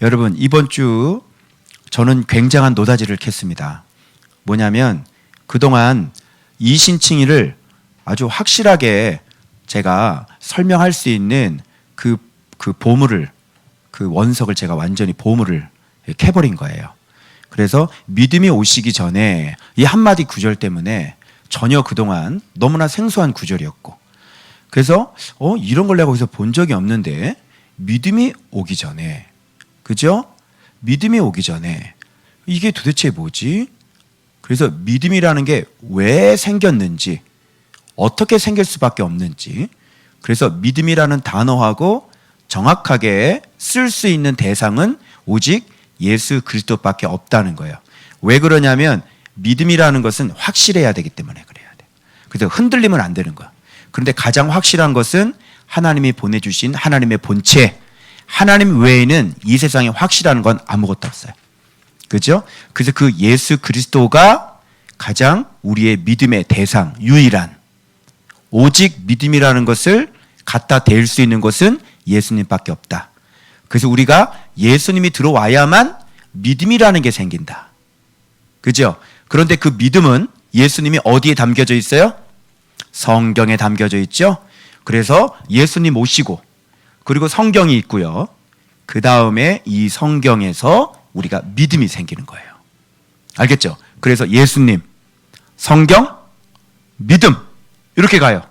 여러분, 이번 주 저는 굉장한 노다지를 캤습니다. 뭐냐면 그동안 이신칭의를 아주 확실하게 제가 설명할 수 있는 그 보물을, 그 원석을 제가 완전히 보물을 캐버린 거예요. 그래서 믿음이 오시기 전에 이 한마디 구절 때문에 전혀 그동안 너무나 생소한 구절이었고, 그래서 이런 걸 내가 어디서 본 적이 없는데, 믿음이 오기 전에, 그죠? 믿음이 오기 전에 이게 도대체 뭐지? 그래서 믿음이라는 게 왜 생겼는지, 어떻게 생길 수밖에 없는지, 그래서 믿음이라는 단어하고 정확하게 쓸 수 있는 대상은 오직 예수 그리스도밖에 없다는 거예요. 왜 그러냐면 믿음이라는 것은 확실해야 되기 때문에 그래야 돼. 그래서 흔들리면 안 되는 거야. 그런데 가장 확실한 것은 하나님이 보내주신 하나님의 본체, 하나님 외에는 이 세상에 확실한 건 아무것도 없어요. 그죠? 그래서 그 예수 그리스도가 가장 우리의 믿음의 대상, 유일한, 오직 믿음이라는 것을 갖다 댈 수 있는 것은 예수님밖에 없다. 그래서 우리가 예수님이 들어와야만 믿음이라는 게 생긴다. 그죠? 그런데 그 믿음은 예수님이 어디에 담겨져 있어요? 성경에 담겨져 있죠? 그래서 예수님 오시고, 그리고 성경이 있고요. 그 다음에 이 성경에서 우리가 믿음이 생기는 거예요. 알겠죠? 그래서 예수님, 성경, 믿음, 이렇게 가요.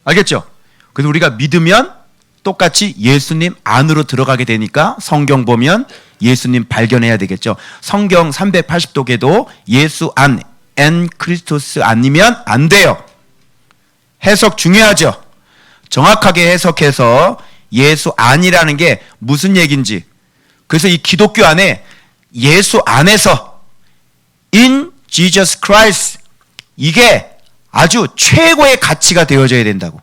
알겠죠? 그래서 우리가 믿으면 똑같이 예수님 안으로 들어가게 되니까 성경 보면 예수님 발견해야 되겠죠. 성경 380도계도 예수 안, 엔 크리스토스 아니면 안 돼요. 해석 중요하죠. 정확하게 해석해서 예수 안이라는 게 무슨 얘기인지, 그래서 이 기독교 안에 예수 안에서 in Jesus Christ, 이게 아주 최고의 가치가 되어져야 된다고.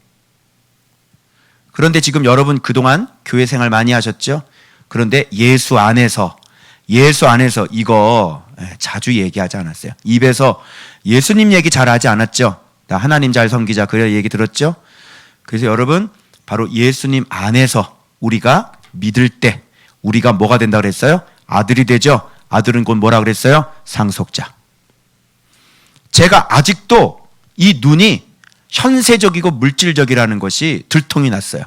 그런데 지금 여러분 그동안 교회 생활 많이 하셨죠? 그런데 예수 안에서 이거 자주 얘기하지 않았어요? 입에서 예수님 얘기 잘 하지 않았죠? 나 하나님 잘 섬기자, 그래 얘기 들었죠? 그래서 여러분, 바로 예수님 안에서 우리가 믿을 때 우리가 뭐가 된다 그랬어요? 아들이 되죠? 아들은 곧 뭐라 그랬어요? 상속자. 제가 아직도 이 눈이 현세적이고 물질적이라는 것이 들통이 났어요.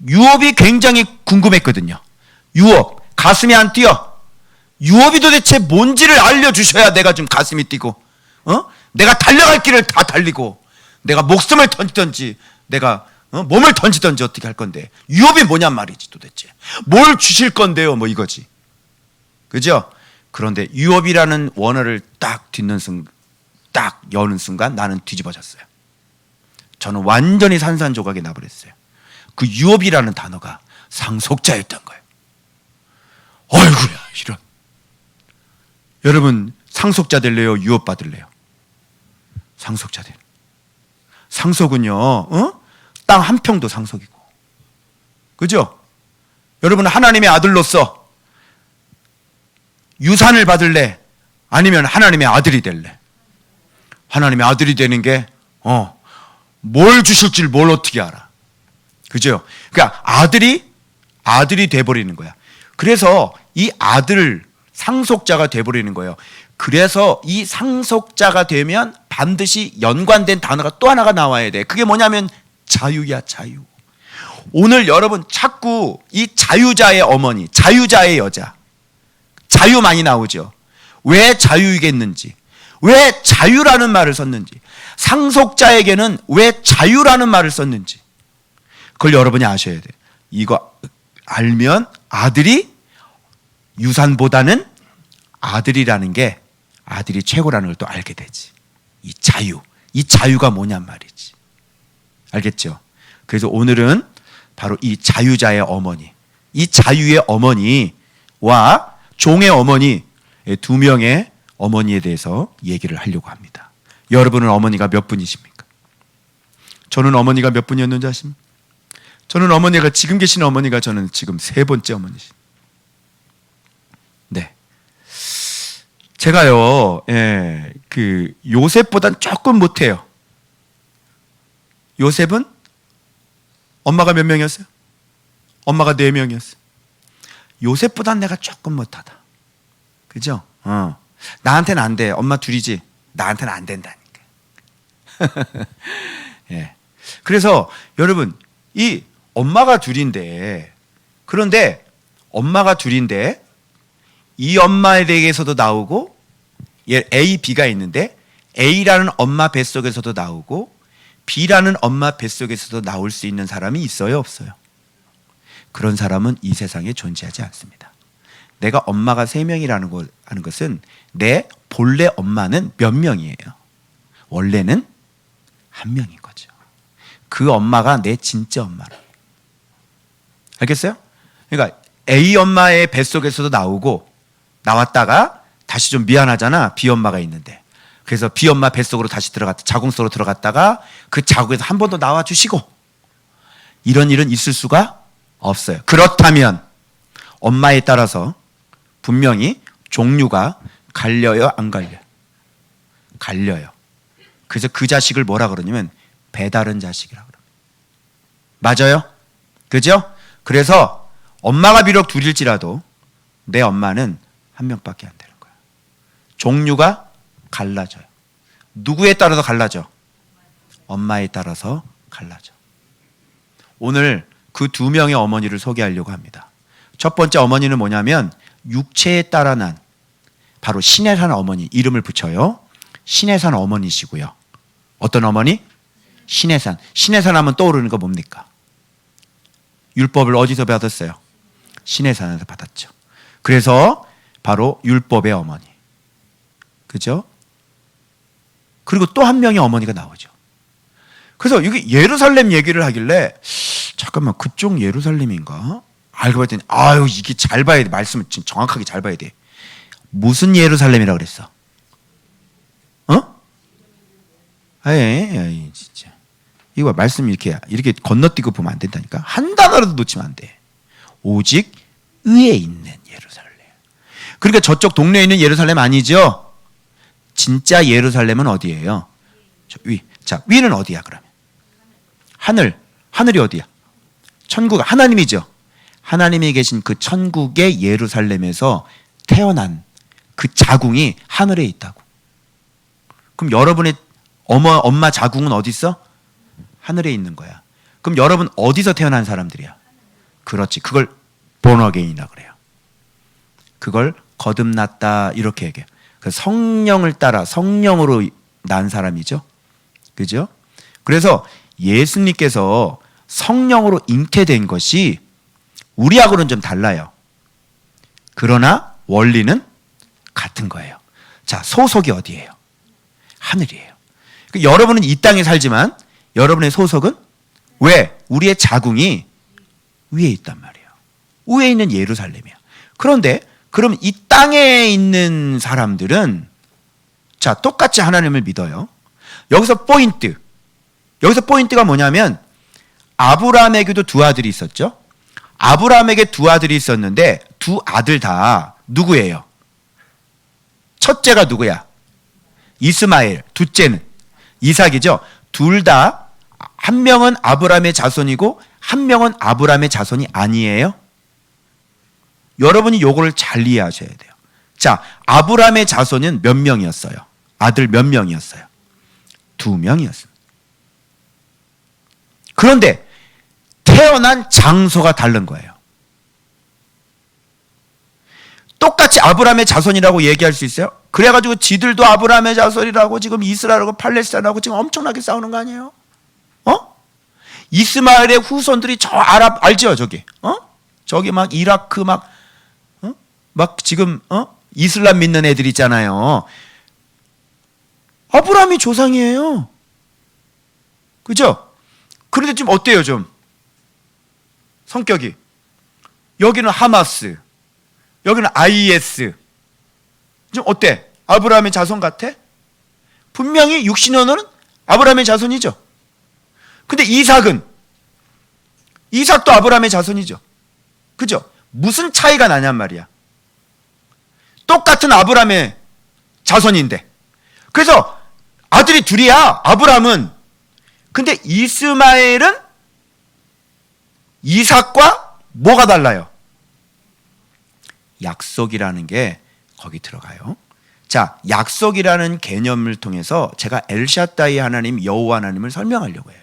유업이 굉장히 궁금했거든요. 유업, 가슴이 안 뛰어. 유업이 도대체 뭔지를 알려주셔야 내가 좀 가슴이 뛰고, 내가 달려갈 길을 다 달리고, 내가 목숨을 던지든지, 내가 몸을 던지든지 어떻게 할 건데, 유업이 뭐냔 말이지 도대체. 뭘 주실 건데요, 뭐 이거지. 그죠? 그런데 유업이라는 원어를 딱 여는 순간 나는 뒤집어졌어요. 저는 완전히 산산조각이 나버렸어요. 그 유업이라는 단어가 상속자였던 거예요. 어이구야, 이런. 여러분, 상속자 될래요? 유업 받을래요? 상속자 될. 상속은요, 땅 한 평도 상속이고. 그죠? 여러분, 하나님의 아들로서 유산을 받을래? 아니면 하나님의 아들이 될래? 하나님의 아들이 되는 게, 뭘 주실 줄 뭘 어떻게 알아? 그죠? 그러니까 아들이 돼버리는 거야. 그래서 이 아들, 상속자가 돼버리는 거예요. 그래서 이 상속자가 되면 반드시 연관된 단어가 또 하나가 나와야 돼. 그게 뭐냐면 자유야, 자유. 오늘 여러분 자꾸 이 자유자의 어머니, 자유자의 여자, 자유 많이 나오죠. 왜 자유이겠는지, 왜 자유라는 말을 썼는지, 상속자에게는 왜 자유라는 말을 썼는지, 그걸 여러분이 아셔야 돼요. 이거 알면 아들이 유산보다는 아들이라는 게, 아들이 최고라는 걸 또 알게 되지. 이 자유가 뭐냔 말이지. 알겠죠? 그래서 오늘은 바로 이 자유자의 어머니, 이 자유의 어머니와 종의 어머니, 두 명의 어머니에 대해서 얘기를 하려고 합니다. 여러분은 어머니가 몇 분이십니까? 저는 어머니가 몇 분이었는지 아십니까? 저는 어머니가, 지금 계신 어머니가 저는 지금 3번째 어머니십니다. 네. 제가요, 그 요셉보단 조금 못해요. 요셉은 엄마가 몇 명이었어요? 엄마가 4명이었어요. 요셉보단 내가 조금 못하다. 그죠? 나한테는 안 돼. 엄마 둘이지. 나한테는 안 된다니까. 예. 그래서 여러분, 이 엄마가 둘인데, 그런데 엄마가 둘인데 이 엄마에 대해서도 나오고 A, B가 있는데 A라는 엄마 뱃속에서도 나오고 B라는 엄마 뱃속에서도 나올 수 있는 사람이 있어요, 없어요? 그런 사람은 이 세상에 존재하지 않습니다. 내가 엄마가 3명이라는 하는 것은 내 본래 엄마는 몇 명이에요? 원래는 1명인 거죠. 그 엄마가 내 진짜 엄마라. 알겠어요? 그러니까 A 엄마의 뱃속에서도 나오고 나왔다가 다시 좀 미안하잖아. B 엄마가 있는데. 그래서 B 엄마 뱃속으로 다시 자궁 속으로 들어갔다가 그 자궁에서 한 번 더 나와 주시고, 이런 일은 있을 수가 없어요. 그렇다면 엄마에 따라서 분명히 종류가 갈려요, 안 갈려요? 갈려요. 그래서 그 자식을 뭐라 그러냐면 배다른 자식이라 그래요. 맞아요? 그죠? 그래서 엄마가 비록 둘일지라도 내 엄마는 1명밖에 안 되는 거예요. 종류가 갈라져요. 누구에 따라서 갈라져? 엄마에 따라서 갈라져. 오늘 그 2명의 어머니를 소개하려고 합니다. 첫 번째 어머니는 뭐냐면 육체에 따라 난 바로 신의 산 어머니, 이름을 붙여요. 신의 산 어머니시고요. 어떤 어머니? 신의 산. 신의 산 하면 떠오르는 거 뭡니까? 율법을 어디서 받았어요? 신의 산에서 받았죠. 그래서 바로 율법의 어머니. 그죠? 그리고 또 1명의 어머니가 나오죠. 그래서 여기 예루살렘 얘기를 하길래 잠깐만, 그쪽 예루살렘인가? 알고 봤더니 아유, 이게 잘 봐야 돼. 말씀을 정확하게 잘 봐야 돼. 무슨 예루살렘이라 그랬어? 아예 진짜 이거 말씀 이렇게 건너뛰고 보면 안 된다니까. 한 단어라도 놓치면 안 돼. 오직 위에 있는 예루살렘. 그러니까 저쪽 동네에 있는 예루살렘 아니죠? 진짜 예루살렘은 어디예요? 저 위. 자, 위는 어디야 그러면? 하늘이 어디야? 천국, 하나님이죠. 하나님이 계신 그 천국의 예루살렘에서 태어난 그 자궁이 하늘에 있다고. 그럼 여러분의 엄마 자궁은 어디 있어? 하늘에 있는 거야. 그럼 여러분 어디서 태어난 사람들이야? 그렇지. 그걸 born again이라고 그래요. 그걸 거듭났다 이렇게 얘기해요. 그 성령을 따라 성령으로 난 사람이죠. 그죠? 그래서 예수님께서 성령으로 잉태된 것이 우리하고는 좀 달라요. 그러나 원리는 같은 거예요. 자, 소속이 어디예요? 하늘이에요. 그러니까 여러분은 이 땅에 살지만 여러분의 소속은 왜? 우리의 자궁이 위에 있단 말이에요. 위에 있는 예루살렘이야. 그런데 그럼 이 땅에 있는 사람들은 자, 똑같이 하나님을 믿어요. 여기서 포인트가 뭐냐면 아브라함에게도 2아들이 있었죠. 아브라함에게 2아들이 있었는데 2아들 다 누구예요? 첫째가 누구야? 이스마엘. 둘째는 이삭이죠. 둘 다 한 명은 아브라함의 자손이고 한 명은 아브라함의 자손이 아니에요. 여러분이 요거를 잘 이해하셔야 돼요. 자, 아브라함의 자손은 몇 명이었어요? 아들 몇 명이었어요? 2명이었습니다. 그런데 태어난 장소가 다른 거예요. 똑같이 아브라함의 자손이라고 얘기할 수 있어요? 그래가지고 지들도 아브라함의 자손이라고 지금 이스라엘하고 팔레스타인하고 지금 엄청나게 싸우는 거 아니에요? 이스마엘의 후손들이 저 아랍 알죠? 저기 막 이라크 막 지금 이슬람 믿는 애들 있잖아요. 아브라함이 조상이에요. 그죠? 그런데 지금 어때요, 좀? 성격이. 여기는 하마스, 여기는 IS. 좀 어때? 아브라함의 자손 같아? 분명히 육신원어는 아브라함의 자손이죠. 근데 이삭도 아브라함의 자손이죠. 그죠? 무슨 차이가 나냔 말이야. 똑같은 아브라함의 자손인데. 그래서 아들이 둘이야, 아브라함은. 근데 이스마엘은 이삭과 뭐가 달라요? 약속이라는 게 거기 들어가요. 자, 약속이라는 개념을 통해서 제가 엘샤다이 하나님, 여호와 하나님을 설명하려고 해요.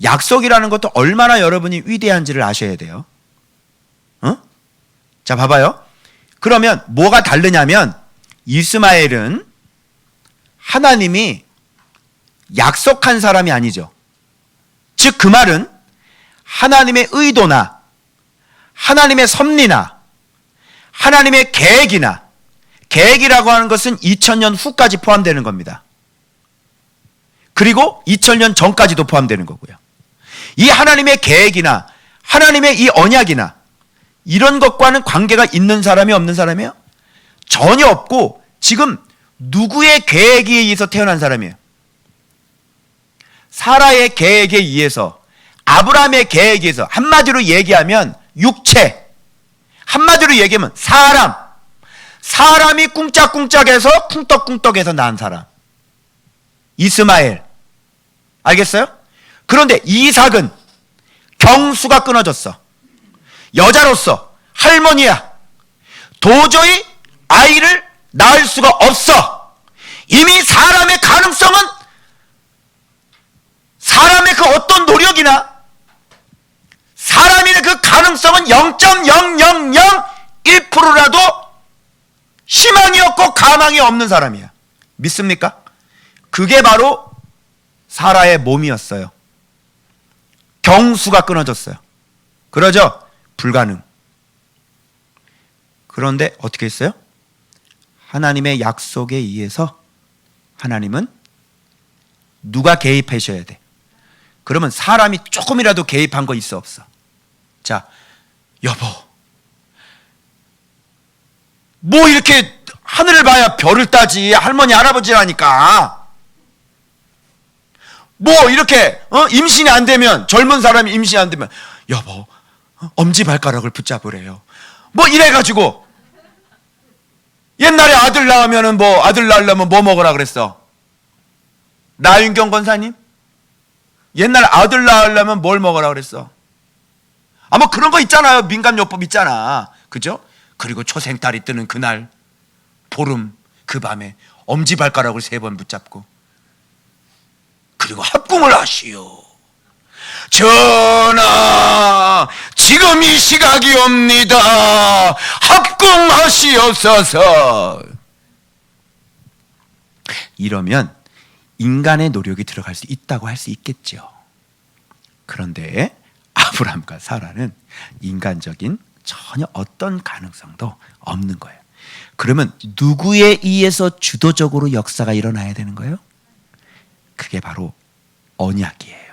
약속이라는 것도 얼마나 여러분이 위대한지를 아셔야 돼요. 자, 봐봐요. 그러면 뭐가 다르냐면 이스마엘은 하나님이 약속한 사람이 아니죠. 즉 그 말은 하나님의 의도나 하나님의 섭리나 하나님의 계획이나, 계획이라고 하는 것은 2000년 후까지 포함되는 겁니다. 그리고 2000년 전까지도 포함되는 거고요. 이 하나님의 계획이나 하나님의 이 언약이나 이런 것과는 관계가 있는 사람이 없는 사람이에요? 전혀 없고 지금 누구의 계획에 의해서 태어난 사람이에요? 사라의 계획에 의해서, 아브라함의 계획에 의해서, 한마디로 얘기하면 육체, 한마디로 얘기하면 사람이 꿍짝꿍짝해서 쿵떡쿵떡해서 낳은 사람, 이스마엘. 알겠어요? 그런데 이삭은 경수가 끊어졌어. 여자로서 할머니야. 도저히 아이를 낳을 수가 없어. 이미 사람의 가능성은, 사람의 그 어떤 노력이나 사람의 그 가능성은 0.0001%라도 희망이 없고 가망이 없는 사람이야. 믿습니까? 그게 바로 사라의 몸이었어요. 경수가 끊어졌어요. 그러죠? 불가능. 그런데 어떻게 했어요? 하나님의 약속에 의해서 하나님은 누가 개입하셔야 돼? 그러면 사람이 조금이라도 개입한 거 있어 없어? 자, 여보, 뭐 이렇게 하늘을 봐야 별을 따지, 할머니 할아버지라니까. 뭐 이렇게 임신이 안 되면, 젊은 사람이 임신이 안 되면 여보 엄지발가락을 붙잡으래요. 뭐 이래가지고 옛날에 아들 낳으면은 뭐 아들 낳으려면 뭐 먹으라 그랬어? 나윤경 권사님? 옛날 아들 낳으려면 뭘 먹으라 그랬어? 아마 그런 거 있잖아요. 민간요법 있잖아. 그죠? 그리고 초생딸이 뜨는 그날 보름 그 밤에 엄지발가락을 3번 붙잡고, 그리고 합궁을 하시오. 전하, 지금 이 시각이 옵니다. 합궁하시옵소서. 이러면 인간의 노력이 들어갈 수 있다고 할 수 있겠죠. 그런데 아브라함과 사라는 인간적인 전혀 어떤 가능성도 없는 거예요. 그러면 누구에 의해서 주도적으로 역사가 일어나야 되는 거예요? 그게 바로 언약이에요.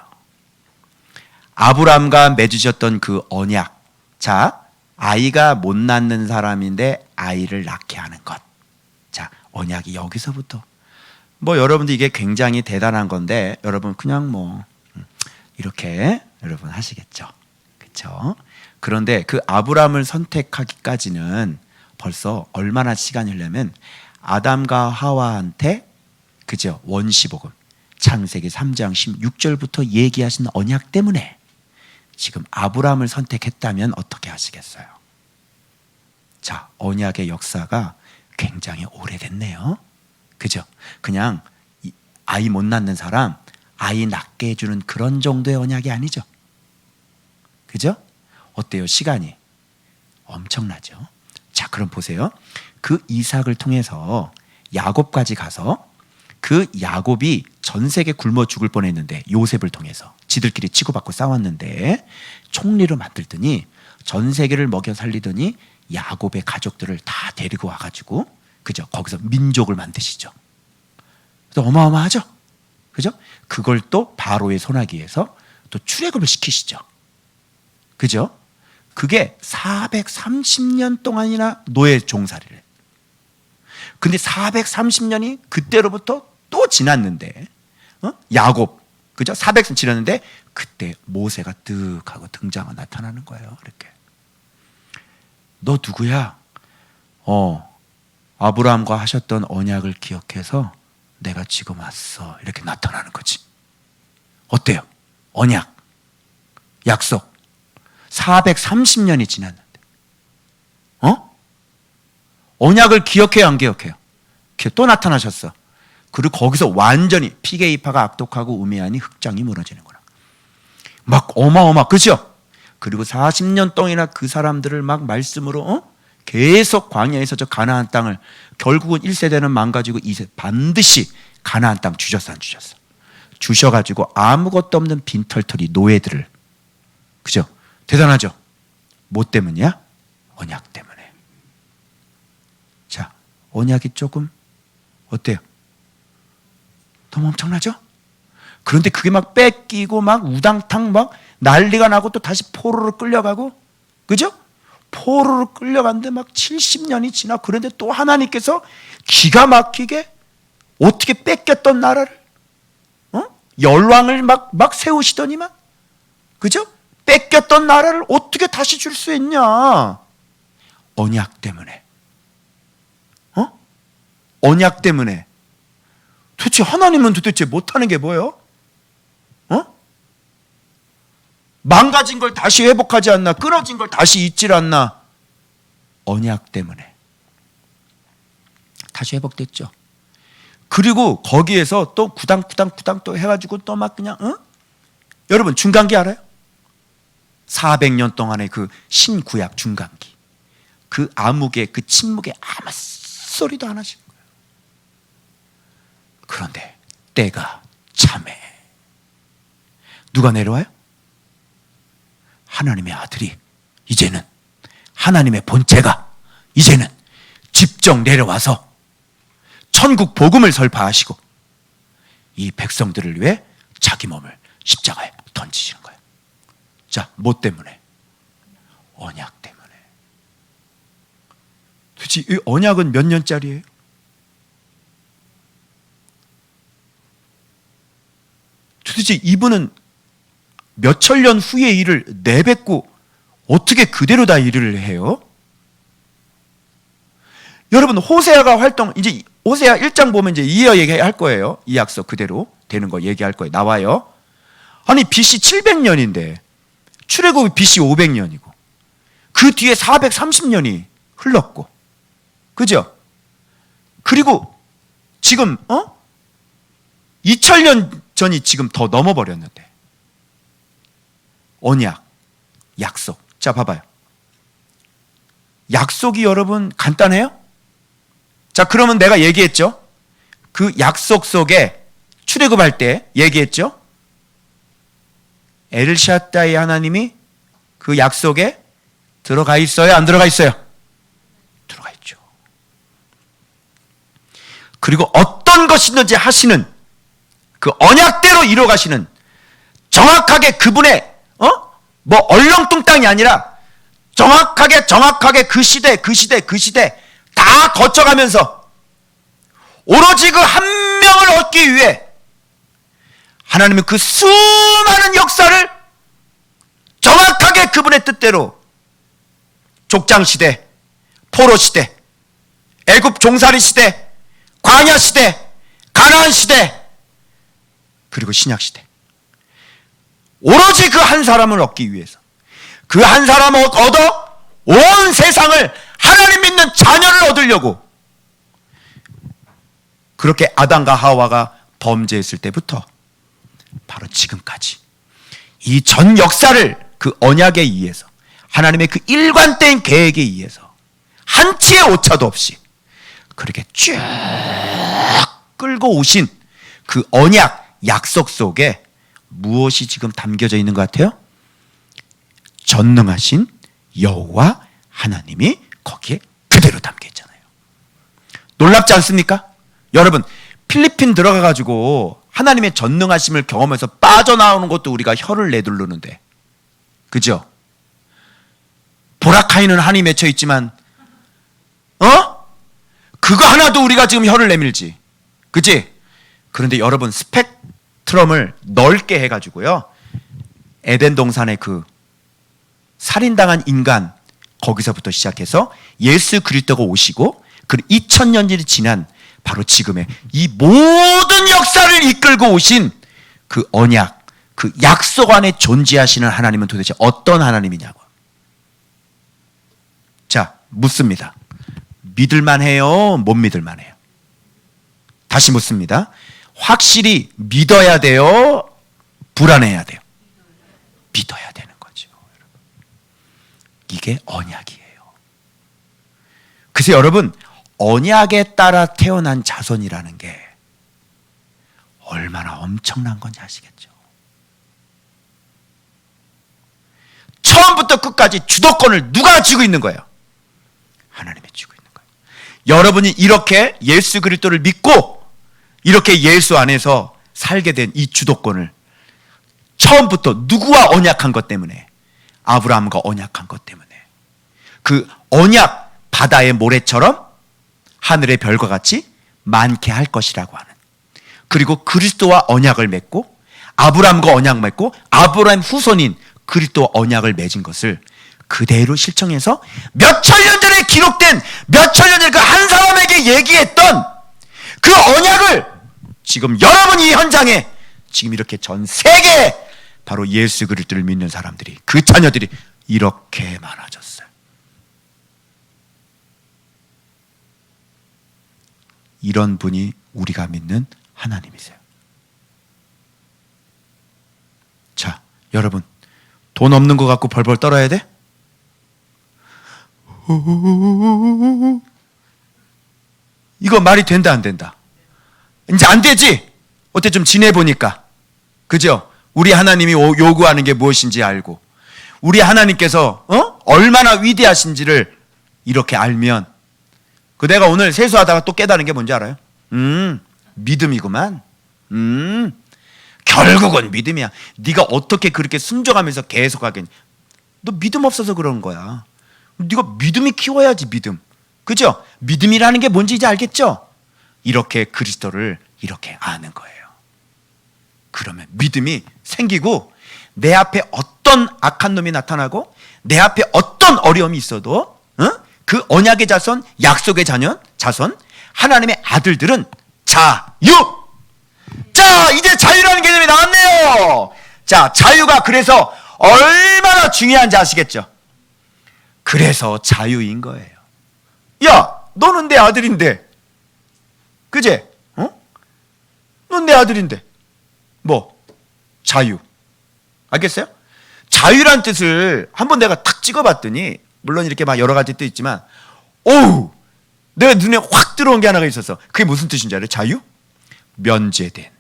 아브라함과 맺으셨던 그 언약. 자, 아이가 못 낳는 사람인데 아이를 낳게 하는 것. 자, 언약이 여기서부터. 뭐 여러분들 이게 굉장히 대단한 건데 여러분 그냥 뭐 이렇게 여러분 하시겠죠. 그렇죠? 그런데 그 아브라함을 선택하기까지는 벌써 얼마나 시간이 흘려면 아담과 하와한테, 그죠? 원시복음 창세기 3장 16절부터 얘기하신 언약 때문에 지금 아브라함을 선택했다면 어떻게 하시겠어요? 자, 언약의 역사가 굉장히 오래됐네요. 그죠? 그냥 아이 못 낳는 사람 아이 낳게 해주는 그런 정도의 언약이 아니죠. 그죠? 어때요? 시간이 엄청나죠. 자, 그럼 보세요. 그 이삭을 통해서 야곱까지 가서, 그 야곱이 전 세계 굶어 죽을 뻔했는데 요셉을 통해서 지들끼리 치고받고 싸웠는데 총리로 만들더니 전 세계를 먹여 살리더니 야곱의 가족들을 다 데리고 와가지고, 그죠? 거기서 민족을 만드시죠. 어마어마하죠? 그죠? 그걸 또 바로의 손아귀에서 또 출애굽을 시키시죠. 그죠? 그게 430년 동안이나 노예 종살이를. 근데 430년이 그때로부터 또 지났는데, 야곱, 그죠? 400년 지났는데 그때 모세가 뜩 하고 등장하고 나타나는 거예요. 이렇게. 너 누구야? 아브라함과 하셨던 언약을 기억해서 내가 지금 왔어. 이렇게 나타나는 거지. 어때요? 언약, 약속. 430년이 지났는데. 언약을 기억해요, 안 기억해요? 또 나타나셨어. 그리고 거기서 완전히 피게이파가 악독하고 우매하니 흑장이 무너지는구나. 막 그죠? 그리고 40년 동안이나 그 사람들을 막 말씀으로 계속 광야에서 저 가나안 땅을 결국은 1세대는 망가지고 2세대 반드시 가나안 땅 주셨어, 안 주셨어? 주셔가지고 아무것도 없는 빈털터리 노예들을, 그죠? 대단하죠? 뭐 때문이야? 언약 때문에. 자, 언약이 조금 어때요? 너무 엄청나죠? 그런데 그게 막 뺏기고 막 우당탕 막 난리가 나고 또 다시 포로로 끌려가고, 그죠? 포로로 끌려갔는데 막 70년이 지나. 그런데 또 하나님께서 기가 막히게 어떻게 뺏겼던 나라를 열왕을 막 세우시더니만, 그죠? 뺏겼던 나라를 어떻게 다시 줄 수 있냐? 언약 때문에. 언약 때문에. 도대체 하나님은 도대체 못하는 게 뭐예요? 망가진 걸 다시 회복하지 않나? 끊어진 걸 다시 잊질 않나? 언약 때문에 다시 회복됐죠. 그리고 거기에서 또 구당구당 또 해가지고 또 막 그냥 여러분 중간기 알아요? 400년 동안의 그 신구약 중간기, 그 암흑의 그 침묵에 아무 소리도 안 하신 거예요. 그런데 때가 참해. 누가 내려와요? 하나님의 아들이 이제는, 하나님의 본체가 이제는 직접 내려와서 천국 복음을 설파하시고 이 백성들을 위해 자기 몸을 십자가에 던지시는 거예요. 자, 뭐 때문에? 언약 때문에. 도대체 이 언약은 몇 년짜리예요? 도대체 이분은 몇천 년 후의 일을 내뱉고 어떻게 그대로 다 일을 해요? 여러분, 호세아가 이제 호세아 1장 보면 이제 이어 얘기할 거예요. 이 약속 그대로 되는 거 얘기할 거예요. 나와요. 아니, BC 700년인데 출애굽이 BC 500년이고 그 뒤에 430년이 흘렀고, 그죠? 그리고 지금 2000년 전이 지금 더 넘어버렸는데 언약, 약속. 자, 봐봐요. 약속이 여러분 간단해요? 자, 그러면 내가 얘기했죠? 그 약속 속에 출애굽할 때 얘기했죠? 엘샤다이 하나님이 그 약속에 들어가 있어요? 안 들어가 있어요? 들어가 있죠. 그리고 어떤 것이든지 하시는 그 언약대로 이루어가시는, 정확하게 그분의 뭐 얼렁뚱땅이 아니라 정확하게 그 시대 다 거쳐가면서 오로지 그 한 명을 얻기 위해 하나님은 그 수많은 역사를 정확하게 그분의 뜻대로 족장시대, 포로시대, 애굽 종살이 시대, 광야시대, 가나안시대, 그리고 신약시대, 오로지 그 한 사람을 얻기 위해서, 그 한 사람을 얻어 온 세상을 하나님 믿는 자녀를 얻으려고 그렇게 아담과 하와가 범죄했을 때부터 바로 지금까지 이 전 역사를 그 언약에 의해서, 하나님의 그 일관된 계획에 의해서 한치의 오차도 없이 그렇게 쭉 끌고 오신 그 언약, 약속 속에 무엇이 지금 담겨져 있는 것 같아요? 전능하신 여호와 하나님이 거기에 그대로 담겨 있잖아요. 놀랍지 않습니까? 여러분, 필리핀 들어가가지고 하나님의 전능하심을 경험해서 빠져나오는 것도 우리가 혀를 내두르는데, 그죠? 보라카이는 한이 맺혀 있지만 그거 하나도 우리가 지금 혀를 내밀지, 그치? 그런데 여러분, 스펙트럼을 넓게 해가지고요, 에덴 동산의 그 살인당한 인간, 거기서부터 시작해서 예수 그리스도가 오시고 그 2000년이 지난 바로 지금의 이 모든 역사를 이끌고 오신 그 언약, 그 약속 안에 존재하시는 하나님은 도대체 어떤 하나님이냐고. 자, 묻습니다. 믿을만 해요? 못 믿을만 해요? 다시 묻습니다. 확실히 믿어야 돼요? 불안해야 돼요? 믿어야 되는 거죠. 이게 언약이에요. 그래서 여러분, 언약에 따라 태어난 자손이라는 게 얼마나 엄청난 건지 아시겠죠? 처음부터 끝까지 주도권을 누가 쥐고 있는 거예요? 하나님이 쥐고 있는 거예요. 여러분이 이렇게 예수 그리스도를 믿고 이렇게 예수 안에서 살게 된 이 주도권을 처음부터 누구와 언약한 것 때문에? 아브라함과 언약한 것 때문에. 그 언약 바다의 모래처럼 하늘의 별과 같이 많게 할 것이라고 하는, 그리고 그리스도와 언약을 맺고 아브라함과 언약 맺고 아브라함 후손인 그리스도와 언약을 맺은 것을 그대로 실천해서 몇천 년 전에 기록된, 몇천 년 전에 그 한 사람에게 얘기했던 그 언약을 지금 여러분이 이 현장에 지금 이렇게 전 세계에 바로 예수 그리스도를 믿는 사람들이, 그 자녀들이 이렇게 많아졌어요. 이런 분이 우리가 믿는 하나님이세요. 자, 여러분, 돈 없는 거 갖고 벌벌 떨어야 돼? 이거 말이 된다 안 된다? 이제 안 되지? 어때 좀 지내보니까, 그죠? 우리 하나님이 요구하는 게 무엇인지 알고 우리 하나님께서 얼마나 위대하신지를 이렇게 알면, 그 내가 오늘 세수하다가 또 깨달은 게 뭔지 알아요? 믿음이구만. 결국은 믿음이야. 네가 어떻게 그렇게 순종하면서 계속 하겠니? 너 믿음 없어서 그런 거야. 네가 믿음이 키워야지, 믿음. 그죠? 믿음이라는 게 뭔지 이제 알겠죠? 이렇게 그리스도를 이렇게 아는 거예요. 그러면 믿음이 생기고 내 앞에 어떤 악한 놈이 나타나고 내 앞에 어떤 어려움이 있어도 그 언약의 자손, 약속의 자손, 하나님의 아들들은 자유! 자, 이제 자유라는 개념이 나왔네요. 자, 자유가 그래서 얼마나 중요한지 아시겠죠? 그래서 자유인 거예요. 야, 너는 내 아들인데, 그제? 넌 내 아들인데 뭐? 자유. 알겠어요? 자유란 뜻을 한번 내가 탁 찍어봤더니, 물론 이렇게 막 여러 가지 뜻 있지만, 오우! 내가 눈에 확 들어온 게 하나가 있었어. 그게 무슨 뜻인지 알아요? 자유? 면제된.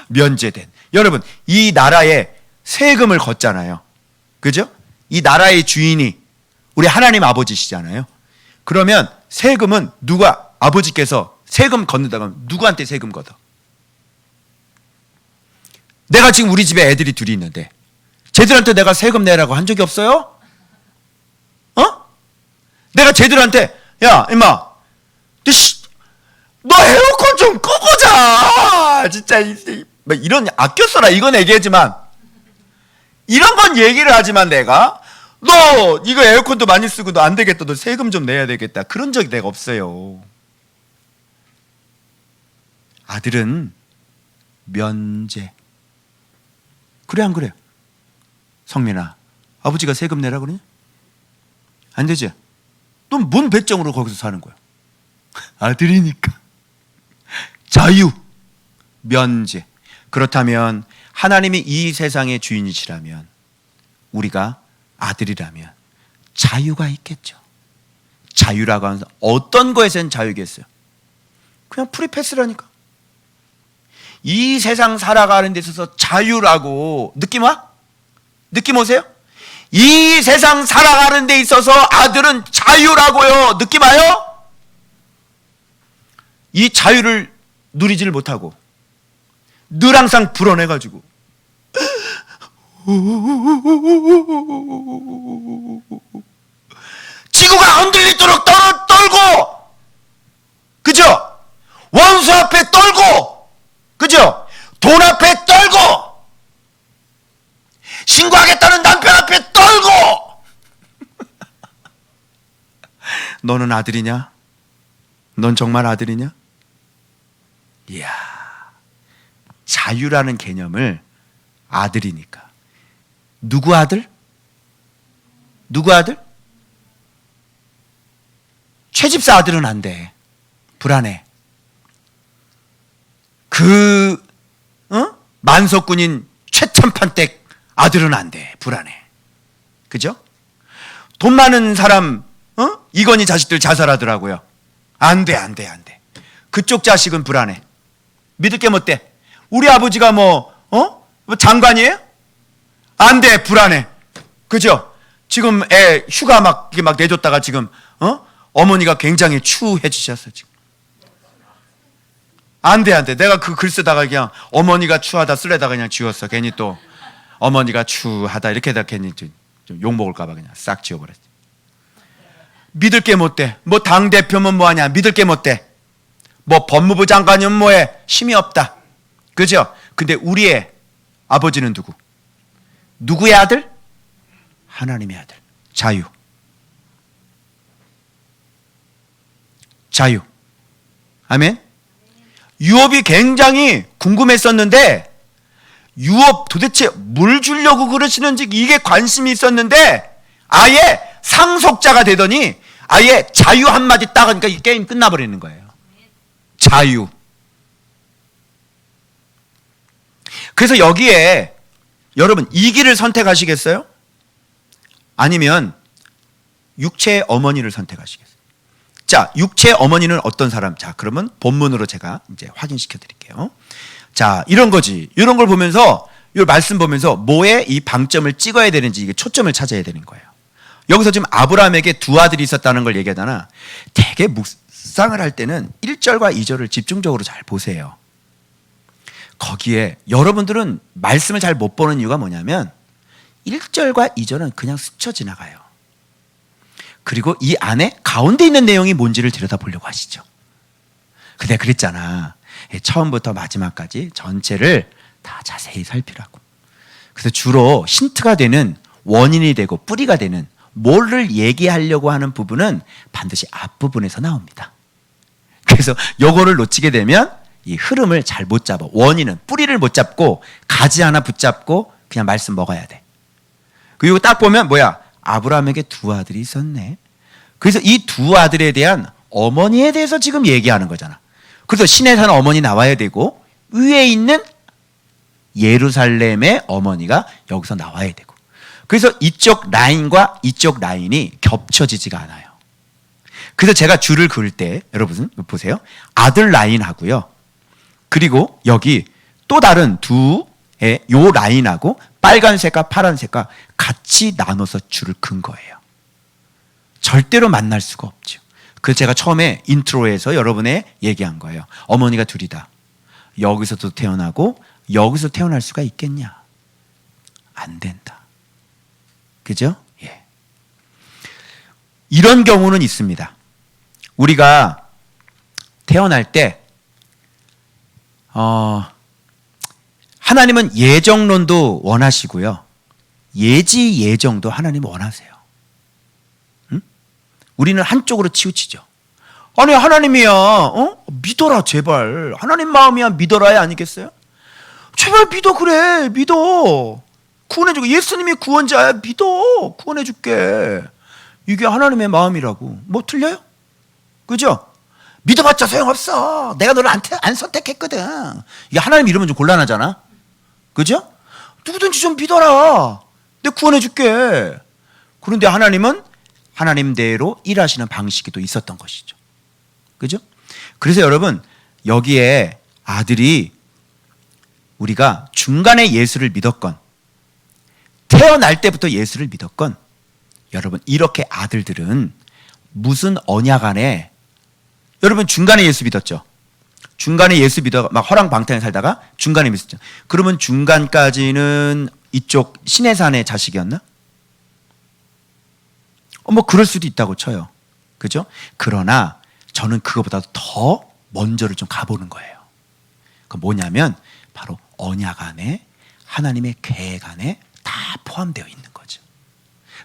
면제된. 여러분, 이 나라에 세금을 걷잖아요. 그죠? 이 나라의 주인이 우리 하나님 아버지시잖아요. 그러면 세금은 누가, 아버지께서 세금 걷는다고 하면 누구한테 세금 걷어? 내가 지금 우리 집에 애들이 둘이 있는데 쟤들한테 내가 세금 내라고 한 적이 없어요? 내가 쟤들한테, 야 임마, 너 에어컨 좀 끄고 자. 진짜 이런, 아껴 써라 이건 얘기하지만, 이런 건 얘기를 하지만 내가, 너 이거 에어컨도 많이 쓰고 너 안 되겠다, 너 세금 좀 내야 되겠다, 그런 적이 내가 없어요. 아들은 면제. 그래 안 그래요? 성민아, 아버지가 세금 내라 그러냐? 안 되지? 넌 뭔 배짱으로 거기서 사는 거야? 아들이니까. 자유, 면제. 그렇다면 하나님이 이 세상의 주인이시라면, 우리가 아들이라면 자유가 있겠죠. 자유라고 하면서 어떤 거에서는 자유겠어요? 그냥 프리패스라니까. 이 세상 살아가는 데 있어서 자유라고 느낌 와? 느낌 오세요? 이 세상 살아가는 데 있어서 아들은 자유라고요. 느낌 와요? 이 자유를 누리지를 못하고 늘 항상 불어내가지고 지구가 흔들리도록 떨고, 그죠? 원수 앞에 떨고, 그죠? 돈 앞에 떨고, 신고하겠다는 남편 앞에 떨고. 너는 아들이냐? 넌 정말 아들이냐? 이야, 자유라는 개념을 아들이니까. 누구 아들? 누구 아들? 채집사 아들은 안 돼. 불안해. 만석군인 최참판댁 아들은 안 돼. 불안해. 그죠? 돈 많은 사람, 이건희 자식들 자살하더라고요. 안 돼. 그쪽 자식은 불안해. 믿을 게 못 돼. 우리 아버지가 뭐 장관이에요? 안 돼. 불안해. 그죠? 지금 애 휴가 막 내줬다가 지금, 어머니가 굉장히 추해지셨어, 지금. 안 돼. 내가 그 글 쓰다가 그냥 어머니가 추하다 쓰려다가 그냥 지웠어. 괜히 또 어머니가 추하다 이렇게다 괜히 좀 욕먹을까봐 그냥 싹 지워버렸지. 믿을 게 못 돼. 뭐 당대표면 뭐하냐. 믿을 게 못 돼. 뭐 법무부 장관이면 뭐해. 힘이 없다. 그죠? 근데 우리의 아버지는 누구? 누구의 아들? 하나님의 아들. 자유. 아멘. 유업이 굉장히 궁금했었는데 유업 도대체 뭘 주려고 그러시는지 이게 관심이 있었는데 아예 상속자가 되더니 아예 자유 한마디 딱 하니까 이 게임 끝나버리는 거예요. 자유. 그래서 여기에 여러분 이 길을 선택하시겠어요? 아니면 육체의 어머니를 선택하시겠어요? 자, 육체의 어머니는 어떤 사람? 자, 그러면 본문으로 제가 이제 확인시켜 드릴게요. 자, 이런 거지. 이런 걸 보면서, 이 말씀 보면서 뭐에 이 방점을 찍어야 되는지 이게 초점을 찾아야 되는 거예요. 여기서 지금 아브라함에게 두 아들이 있었다는 걸 얘기하잖아. 되게 묵상을 할 때는 1절과 2절을 집중적으로 잘 보세요. 거기에 여러분들은 말씀을 잘 못 보는 이유가 뭐냐면 1절과 2절은 그냥 스쳐 지나가요. 그리고 이 안에 가운데 있는 내용이 뭔지를 들여다보려고 하시죠. 근데 그랬잖아. 처음부터 마지막까지 전체를 다 자세히 살피라고. 그래서 주로 힌트가 되는 원인이 되고 뿌리가 되는 뭐를 얘기하려고 하는 부분은 반드시 앞부분에서 나옵니다. 그래서 요거를 놓치게 되면 이 흐름을 잘 못 잡아. 원인은 뿌리를 못 잡고 가지 하나 붙잡고 그냥 말씀 먹어야 돼. 그리고 딱 보면 뭐야? 아브라함에게 두 아들이 있었네. 그래서 이 두 아들에 대한 어머니에 대해서 지금 얘기하는 거잖아. 그래서 신에 사는 어머니 나와야 되고 위에 있는 예루살렘의 어머니가 여기서 나와야 되고. 그래서 이쪽 라인과 이쪽 라인이 겹쳐지지가 않아요. 그래서 제가 줄을 그을 때 여러분 보세요. 아들 라인하고요. 그리고 여기 또 다른 두의 요 라인하고 빨간색과 파란색과 같이 나눠서 줄을 긋은 거예요. 절대로 만날 수가 없죠. 그래서 제가 처음에 인트로에서 여러분에 얘기한 거예요. 어머니가 둘이다. 여기서도 태어나고 여기서 태어날 수가 있겠냐? 안 된다. 그죠? 예. 이런 경우는 있습니다. 우리가 태어날 때 하나님은 예정론도 원하시고요. 예지 예정도 하나님 원하세요. 응? 우리는 한쪽으로 치우치죠. 아니 하나님이야. 믿어라 제발. 하나님 마음이야 믿어라야 아니겠어요? 제발 믿어 그래. 믿어. 구원해주고 예수님이 구원자야. 믿어. 구원해줄게. 이게 하나님의 마음이라고. 뭐 틀려요? 그죠? 믿어봤자 소용없어. 내가 너를 안 선택했거든. 이게 하나님 이러면 좀 곤란하잖아. 그죠? 누구든지 좀 믿어라. 내가 구원해줄게. 그런데 하나님은 하나님대로 일하시는 방식이 또 있었던 것이죠. 그죠? 그래서 여러분 여기에 아들이 우리가 중간에 예수를 믿었건 태어날 때부터 예수를 믿었건 여러분 이렇게 아들들은 무슨 언약 안에 여러분 중간에 예수 믿었죠? 중간에 예수 믿어 막 허랑방탕에 살다가 중간에 믿었죠. 그러면 중간까지는 이쪽 시내산의 자식이었나? 뭐 그럴 수도 있다고 쳐요. 그죠? 그러나 저는 그거보다 더 먼저를 좀 가보는 거예요. 그 뭐냐면 바로 언약 안에 하나님의 계획 안에 다 포함되어 있는 거죠.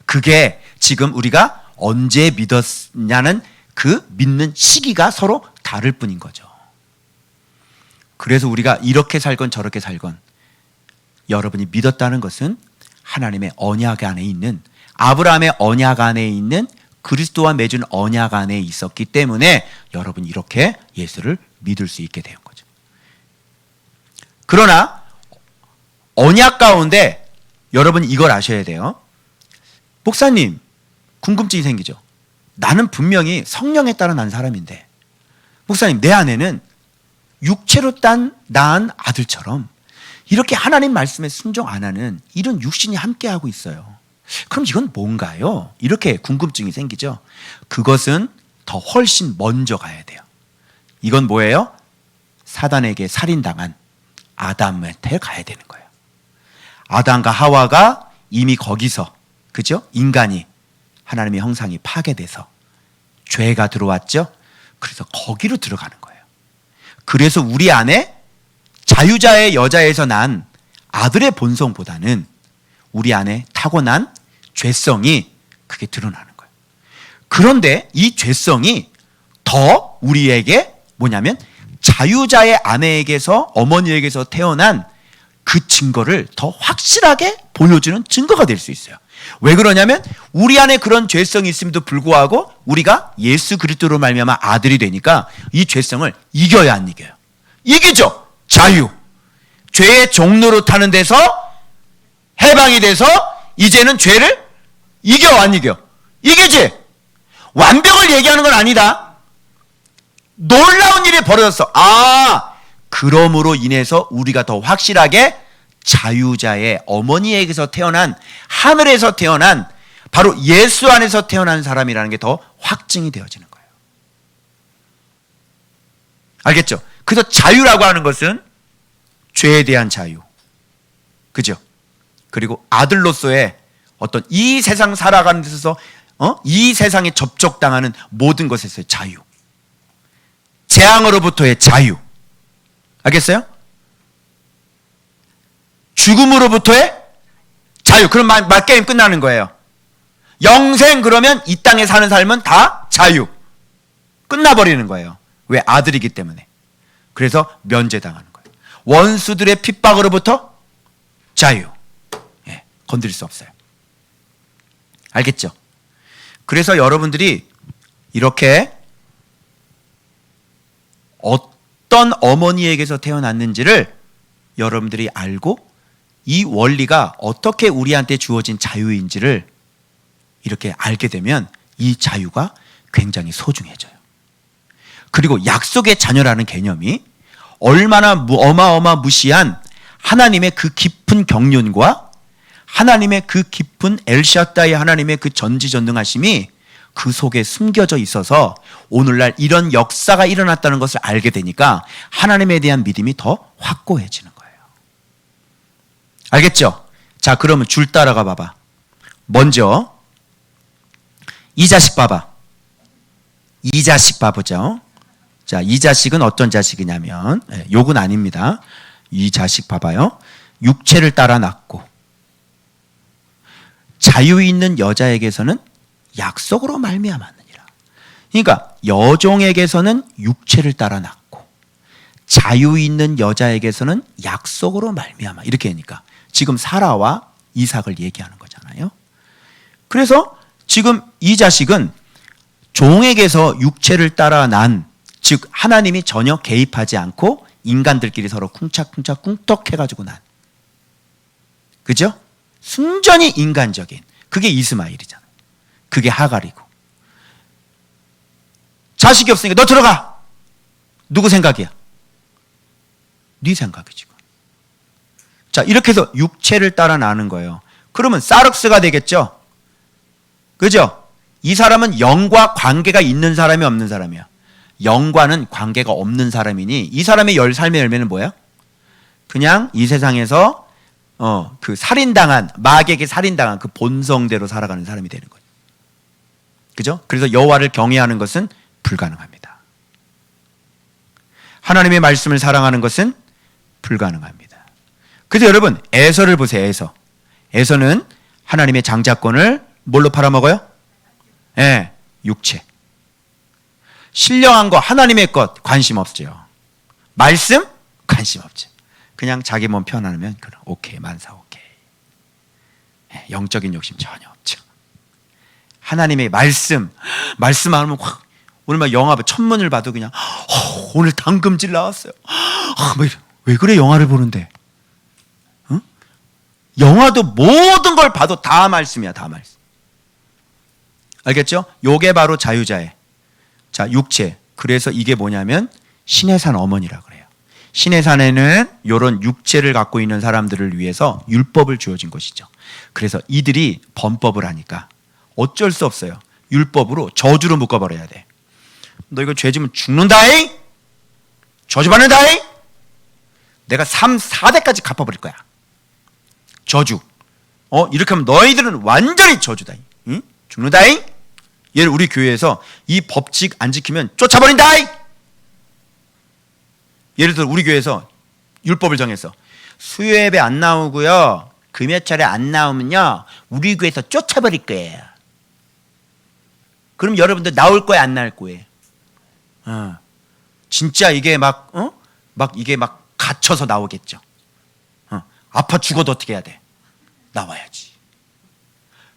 그게 지금 우리가 언제 믿었냐는 그 믿는 시기가 서로 다를 뿐인 거죠. 그래서 우리가 이렇게 살건 저렇게 살건 여러분이 믿었다는 것은 하나님의 언약 안에 있는 아브라함의 언약 안에 있는 그리스도와 맺은 언약 안에 있었기 때문에 여러분 이렇게 예수를 믿을 수 있게 된 거죠. 그러나 언약 가운데 여러분 이걸 아셔야 돼요. 목사님, 궁금증이 생기죠. 나는 분명히 성령에 따라 난 사람인데 목사님, 내 안에는 육체로 낳은 아들처럼 이렇게 하나님 말씀에 순종 안 하는 이런 육신이 함께하고 있어요. 그럼 이건 뭔가요? 이렇게 궁금증이 생기죠. 그것은 더 훨씬 먼저 가야 돼요. 이건 뭐예요? 사단에게 살인당한 아담한테 가야 되는 거예요. 아담과 하와가 이미 거기서, 그죠? 인간이 하나님의 형상이 파괴돼서 죄가 들어왔죠. 그래서 거기로 들어가는 거예요. 그래서 우리 안에 자유자의 여자에서 난 아들의 본성보다는 우리 안에 타고난 죄성이 그게 드러나는 거예요. 그런데 이 죄성이 더 우리에게 뭐냐면 자유자의 아내에게서, 어머니에게서 태어난 그 증거를 더 확실하게 보여주는 증거가 될 수 있어요. 왜 그러냐면 우리 안에 그런 죄성이 있음에도 불구하고 우리가 예수 그리스도로 말미암아 아들이 되니까 이 죄성을 이겨야 안 이겨요? 이기죠. 자유. 죄의 종로로 타는 데서 해방이 돼서 이제는 죄를 이겨 안 이겨? 이기지. 완벽을 얘기하는 건 아니다. 놀라운 일이 벌어졌어. 그러므로 인해서 우리가 더 확실하게 자유자의 어머니에게서 태어난, 하늘에서 태어난, 바로 예수 안에서 태어난 사람이라는 게 더 확증이 되어지는 거예요. 알겠죠? 그래서 자유라고 하는 것은 죄에 대한 자유, 그죠? 그리고 아들로서의 어떤 이 세상 살아가는 데 있어서 이 세상에 접촉당하는 모든 것에서의 자유, 재앙으로부터의 자유, 알겠어요? 죽음으로부터의 자유. 그럼 게임 끝나는 거예요. 영생, 그러면 이 땅에 사는 삶은 다 자유. 끝나버리는 거예요. 왜? 아들이기 때문에. 그래서 면제당하는 거예요. 원수들의 핍박으로부터 자유. 건드릴 수 없어요. 알겠죠? 그래서 여러분들이 이렇게 어떤 어머니에게서 태어났는지를 여러분들이 알고 이 원리가 어떻게 우리한테 주어진 자유인지를 이렇게 알게 되면 이 자유가 굉장히 소중해져요. 그리고 약속의 자녀라는 개념이 얼마나 어마어마무시한 하나님의 그 깊은 경륜과 하나님의 그 깊은 엘샤다이 하나님의 그 전지전능하심이 그 속에 숨겨져 있어서 오늘날 이런 역사가 일어났다는 것을 알게 되니까 하나님에 대한 믿음이 더 확고해지는 거예요. 알겠죠? 자, 그러면 줄 따라가 봐봐. 먼저 이 자식 봐봐. 이 자식 봐보죠. 자, 이 자식은 어떤 자식이냐면 욕은 아닙니다. 이 자식 봐봐요. 육체를 따라 낳고 자유 있는 여자에게서는 약속으로 말미암았느니라. 그러니까 여종에게서는 육체를 따라 낳고 자유 있는 여자에게서는 약속으로 말미암아. 이렇게 하니까 지금 사라와 이삭을 얘기하는 거잖아요. 그래서 지금 이 자식은 종에게서 육체를 따라 난, 즉 하나님이 전혀 개입하지 않고 인간들끼리 서로 쿵짝쿵짝 꿍떡해가지고 난, 그죠? 순전히 인간적인, 그게 이스마엘이잖아. 그게 하갈이고. 자식이 없으니까 너 들어가. 누구 생각이야? 네 생각이지. 자, 이렇게 해서 육체를 따라 나는 거예요. 그러면 사륵스가 되겠죠? 그죠? 이 사람은 영과 관계가 있는 사람이 없는 사람이야. 영과는 관계가 없는 사람이니 이 사람의 삶의 열매는 뭐야? 그냥 이 세상에서 그 살인당한, 마귀에게 살인당한 그 본성대로 살아가는 사람이 되는 거죠. 그죠? 그래서 여호와를 경외하는 것은 불가능합니다. 하나님의 말씀을 사랑하는 것은 불가능합니다. 그래서 여러분, 에서를 보세요. 에서는 하나님의 장자권을 뭘로 팔아먹어요? 육체. 신령한 거, 하나님의 것 관심 없죠. 말씀 관심 없죠. 그냥 자기 몸 편안하면 그럼 오케이, 만사 오케이. 영적인 욕심 전혀 없죠. 하나님의 말씀하면 확, 오늘 막 영화 천문을 봐도 그냥 오늘 당금질 나왔어요. 왜 그래 영화를 보는데? 응? 영화도 모든 걸 봐도 다 말씀이야, 다 말씀. 알겠죠? 요게 바로 자유자애. 자, 육체. 그래서 이게 뭐냐면 신의 산 어머니라 그래요. 신의 산에는 이런 육체를 갖고 있는 사람들을 위해서 율법을 주어진 것이죠. 그래서 이들이 범법을 하니까 어쩔 수 없어요. 율법으로 저주로 묶어버려야 돼. 너 이거 죄지면 죽는다잉? 저주받는다잉? 내가 3, 4대까지 갚아버릴 거야. 저주. 이렇게 하면 너희들은 완전히 저주다잉. 응? 죽는다잉? 얘를 우리 교회에서 이 법칙 안 지키면 쫓아버린다잉? 예를 들어 우리 교회에서 율법을 정해서 수요예배 안 나오고요, 금요철에 안 나오면요 우리 교회에서 쫓아버릴 거예요. 그럼 여러분들 나올 거예요, 안 나올 거예요? 진짜 이게 막 이게 막 갇혀서 나오겠죠. 아파 죽어도 어떻게 해야 돼? 나와야지.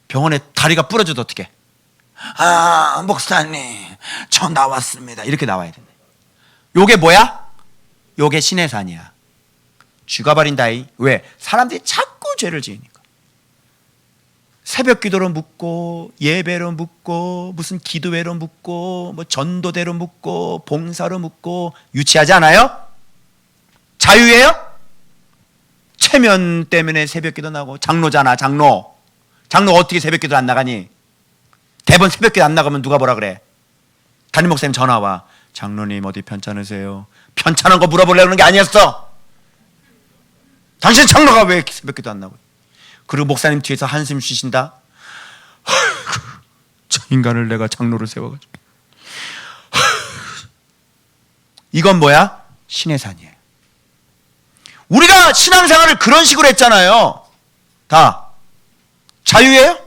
병원에 다리가 부러져도 어떻게 해? 목사님 저 나왔습니다. 이렇게 나와야 된다. 요게 뭐야? 요게 신의 산이야. 죽어버린다이. 왜? 사람들이 자꾸 죄를 지으니까. 새벽 기도로 묻고 예배로 묻고 무슨 기도회로 묻고 뭐 전도대로 묻고 봉사로 묻고 유치하지 않아요? 자유예요? 체면 때문에 새벽 기도 나고. 장로잖아, 장로 어떻게 새벽 기도 안 나가니? 대번 새벽 기도 안 나가면 누가 뭐라 그래? 담임 목사님 전화 와. 장로님 어디 편찮으세요? 편찮은 거 물어보려고 하는 게 아니었어. 당신 장로가 왜 새벽 기도 안 나고? 그리고 목사님 뒤에서 한숨 쉬신다. 저 인간을 내가 장로를 세워가지고. 이건 뭐야? 신의 산이에요. 우리가 신앙생활을 그런 식으로 했잖아요. 다 자유예요?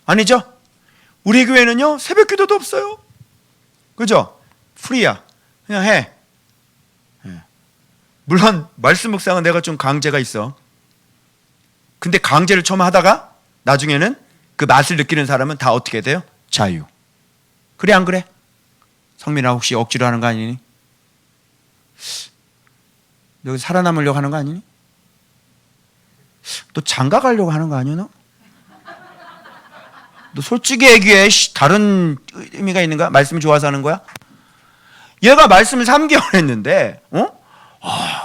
아니죠? 우리 교회는요 새벽 기도도 없어요. 그죠? 프리야. 그냥 해. 물론 말씀 묵상은 내가 좀 강제가 있어. 근데 강제를 처음 하다가 나중에는 그 맛을 느끼는 사람은 다 어떻게 돼요? 자유. 그래 안 그래? 성민아 혹시 억지로 하는 거 아니니? 너 살아남으려고 하는 거 아니니? 너 장가 가려고 하는 거 아니야 너? 너 솔직히 얘기해. 다른 의미가 있는가? 말씀이 좋아서 하는 거야? 얘가 말씀을 3개월 했는데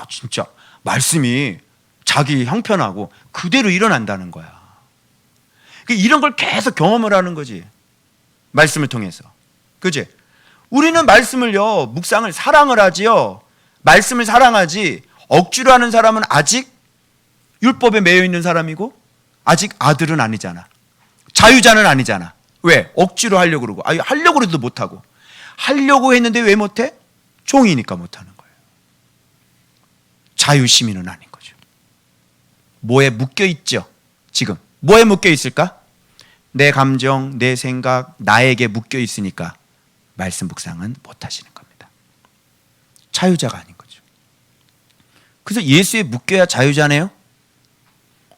진짜 말씀이 자기 형편하고 그대로 일어난다는 거야. 이런 걸 계속 경험을 하는 거지. 말씀을 통해서. 그지? 우리는 말씀을요 묵상을 사랑을 하지요. 말씀을 사랑하지 억지로 하는 사람은 아직 율법에 매여 있는 사람이고 아직 아들은 아니잖아. 자유자는 아니잖아. 왜? 억지로 하려고 그러고. 하려고 해도 못하고. 하려고 했는데 왜 못해? 종이니까 못하는 거예요. 자유시민은 아닌 거죠. 뭐에 묶여있죠? 지금 뭐에 묶여있을까? 내 감정, 내 생각, 나에게 묶여있으니까 말씀 묵상은 못하시는 겁니다. 자유자가 아닌 거죠. 그래서 예수에 묶여야 자유자네요?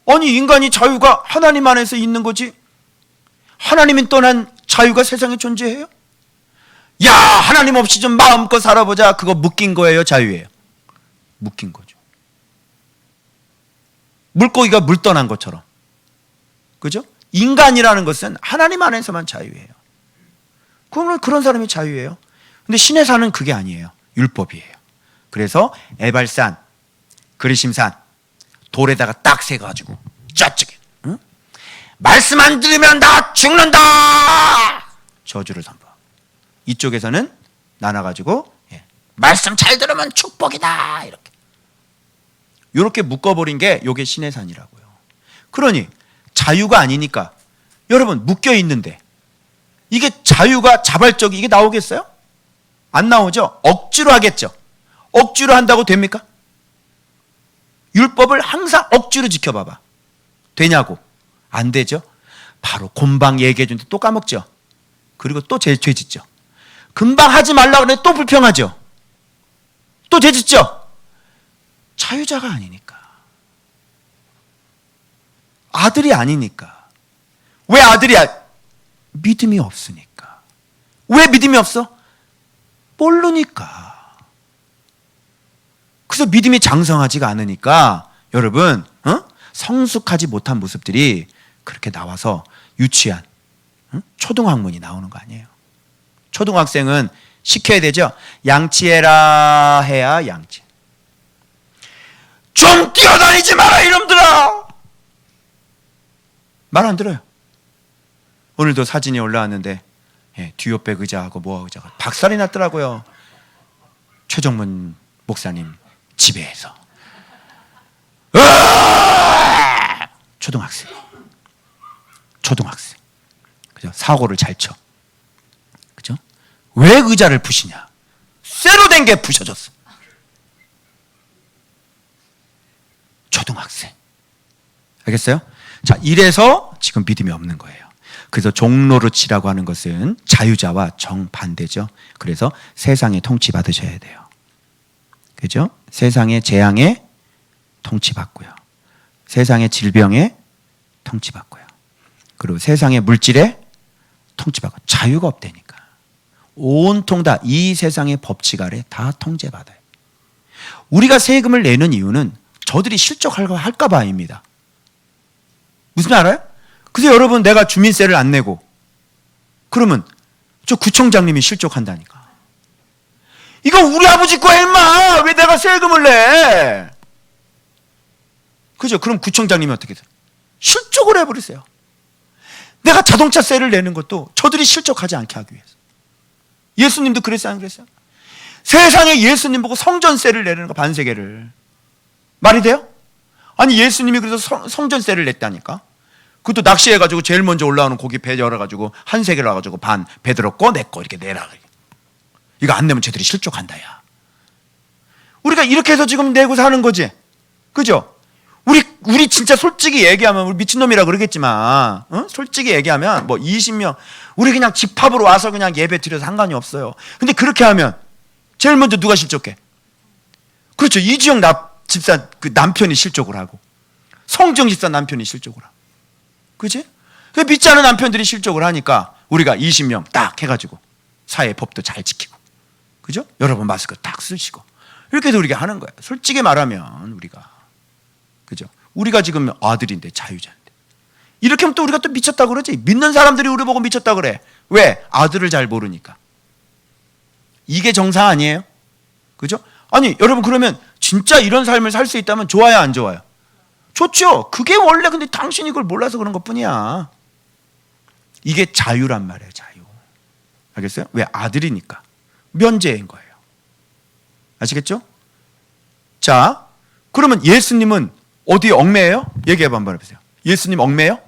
아니 인간이 자유가 하나님 안에서 있는 거지. 하나님이 떠난 자유가 세상에 존재해요? 야 하나님 없이 좀 마음껏 살아보자. 그거 묶인 거예요, 자유예요? 묶인 거죠. 물고기가 물 떠난 것처럼. 그죠? 인간이라는 것은 하나님 안에서만 자유예요. 그러면 그런 사람이 자유예요. 근데 신의 산은 그게 아니에요. 율법이에요. 그래서 에발산, 그리심산 돌에다가 딱 세가지고 저쪽에 말씀 안 들으면 나 죽는다 저주를 선포하고, 이쪽에서는 나눠가지고 말씀 잘 들으면 축복이다 이렇게 묶어버린 게 요게 신의 산이라고요. 그러니 자유가 아니니까 여러분 묶여있는데 이게 자유가 자발적이 이게 나오겠어요? 안 나오죠? 억지로 하겠죠. 억지로 한다고 됩니까? 율법을 항상 억지로 지켜봐봐. 되냐고? 안 되죠. 바로 곰방 얘기해 주는데 또 까먹죠. 그리고 또 죄 짓죠. 금방 하지 말라고 그러는데 또 불평하죠. 또 죄 짓죠. 자유자가 아니니까. 아들이 아니니까. 왜 아들이야? 믿음이 없으니까. 왜 믿음이 없어? 모르니까. 그래서 믿음이 장성하지가 않으니까 여러분 성숙하지 못한 모습들이 그렇게 나와서 유치한 초등학문이 나오는 거 아니에요. 초등학생은 시켜야 되죠. 양치해라 해야 양치. 좀 뛰어다니지 마라 이놈들아. 말 안 들어요. 오늘도 사진이 올라왔는데 뒤옆백 의자하고 모아 의자가 박살이 났더라고요. 최정문 목사님 집에서. 초등학생. 그죠? 사고를 잘 쳐. 그죠? 왜 의자를 부시냐? 쇠로 된 게 부셔졌어. 초등학생. 알겠어요? 자, 이래서 지금 믿음이 없는 거예요. 그래서 종로르치라고 하는 것은 자유자와 정반대죠. 그래서 세상에 통치받으셔야 돼요. 그죠? 세상의 재앙에 통치받고요. 세상의 질병에 통치받고요. 그리고 세상의 물질에 통치받고 자유가 없다니까. 온통 다 이 세상의 법칙 아래 다 통제받아요. 우리가 세금을 내는 이유는 저들이 실족할까 봐입니다. 무슨 말 알아요? 그래서 여러분 내가 주민세를 안 내고 그러면 저 구청장님이 실족한다니까. 이거 우리 아버지 거야 임마. 왜 내가 세금을 내? 그죠? 그럼 구청장님이 어떻게 돼요? 실족을 해버리세요. 내가 자동차세를 내는 것도 저들이 실족하지 않게 하기 위해서. 예수님도 그랬어요, 안 그랬어요? 세상에 예수님 보고 성전세를 내는 거 반세계를. 말이 돼요? 아니 예수님이 그래서 성전세를 냈다니까. 그것도 낚시해가지고 제일 먼저 올라오는 고기 배 열어가지고 한 세계를 와가지고 반 배 들었고 내 거 이렇게 내라. 이거 안 내면 쟤들이 실족한다 야. 우리가 이렇게 해서 지금 내고 사는 거지. 그죠? 우리 진짜 솔직히 얘기하면 우리 미친놈이라 그러겠지만 솔직히 얘기하면 뭐 20명 우리 그냥 집합으로 와서 그냥 예배 드려도 상관이 없어요. 근데 그렇게 하면 제일 먼저 누가 실족해? 그렇죠. 이주영 집사 그 남편이 실족을 하고 성정 집사 남편이 실족을 하고 그치? 그 믿지 않은 남편들이 실족을 하니까 우리가 20명 딱 해가지고 사회 법도 잘 지키고 그죠? 여러분 마스크 딱 쓰시고 이렇게 해서 우리가 하는 거예요. 솔직히 말하면 우리가 그죠? 우리가 지금 아들인데 자유자인데 이렇게 하면 또 우리가 또 미쳤다고 그러지. 믿는 사람들이 우리 보고 미쳤다고 그래. 왜? 아들을 잘 모르니까. 이게 정상 아니에요? 그죠? 아니 여러분 그러면 진짜 이런 삶을 살 수 있다면 좋아요 안 좋아요? 좋죠. 그게 원래 근데 당신이 그걸 몰라서 그런 것뿐이야. 이게 자유란 말이에요. 자유. 알겠어요? 왜? 아들이니까. 면제인 거예요. 아시겠죠? 자 그러면 예수님은 어디에 얽매여요? 얘기해봐 한번 해보세요. 예수님 얽매여?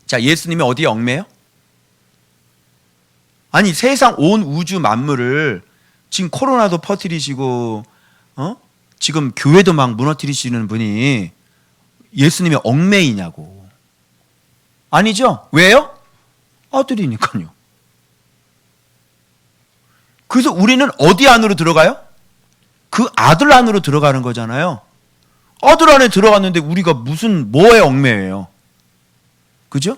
자 예수님이 어디에 얽매여? 아니 세상 온 우주 만물을 지금 코로나도 퍼뜨리시고 지금 교회도 막 무너뜨리시는 분이 예수님의 얽매이냐고. 아니죠? 왜요? 아들이니까요. 그래서 우리는 어디 안으로 들어가요? 그 아들 안으로 들어가는 거잖아요. 아들 안에 들어갔는데 우리가 무슨 뭐에 얽매여요? 그죠?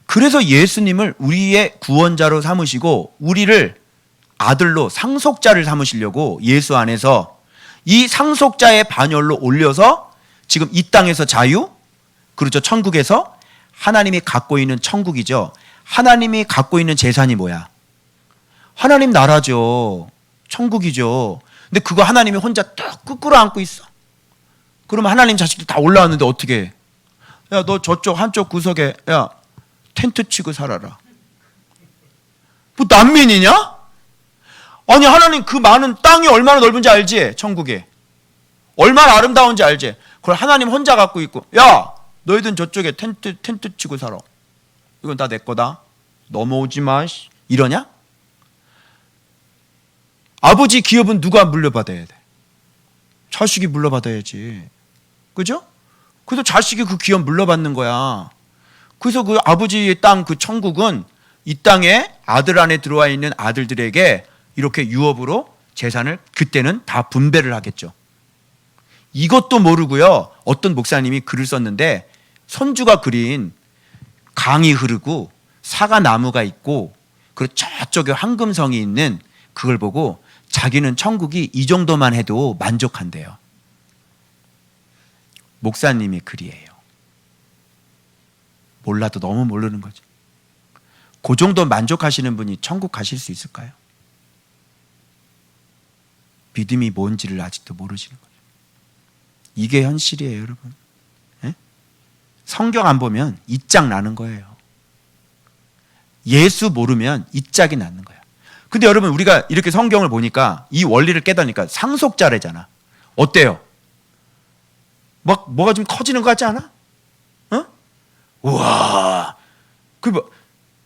그래서 예수님을 우리의 구원자로 삼으시고 우리를 아들로 상속자를 삼으시려고 예수 안에서 이 상속자의 반열로 올려서 지금 이 땅에서 자유, 그렇죠? 천국에서 하나님이 갖고 있는 천국이죠. 하나님이 갖고 있는 재산이 뭐야? 하나님 나라죠. 천국이죠. 근데 그거 하나님이 혼자 딱 끄꾸로 안고 있어. 그러면 하나님 자식들 다 올라왔는데 어떻게 해? 야, 너 저쪽 한쪽 구석에 야 텐트 치고 살아라. 뭐 난민이냐? 아니 하나님 그 많은 땅이 얼마나 넓은지 알지? 천국이 얼마나 아름다운지 알지? 그걸 하나님 혼자 갖고 있고 야 너희들 저쪽에 텐트 치고 살아. 이건 다 내 거다. 넘어오지 마. 이러냐? 아버지 기업은 누가 물려받아야 돼? 자식이 물려받아야지. 그죠? 그래서 자식이 그 기업 물려받는 거야. 그래서 그 아버지의 땅 그 천국은 이 땅에 아들 안에 들어와 있는 아들들에게 이렇게 유업으로 재산을 그때는 다 분배를 하겠죠. 이것도 모르고요. 어떤 목사님이 글을 썼는데 선주가 그린 강이 흐르고 사과 나무가 있고 그리고 저쪽에 황금성이 있는 그걸 보고 자기는 천국이 이 정도만 해도 만족한대요. 목사님의 글이에요. 몰라도 너무 모르는 거죠. 그 정도 만족하시는 분이 천국 가실 수 있을까요? 믿음이 뭔지를 아직도 모르시는 거죠. 이게 현실이에요, 여러분. 예? 성경 안 보면 이 짝 나는 거예요. 예수 모르면 이 짝이 나는 거예요. 근데 여러분, 우리가 이렇게 성경을 보니까 이 원리를 깨달으니까 상속자래잖아. 어때요? 막 뭐가 좀 커지는 것 같지 않아? 어? 우와. 그 뭐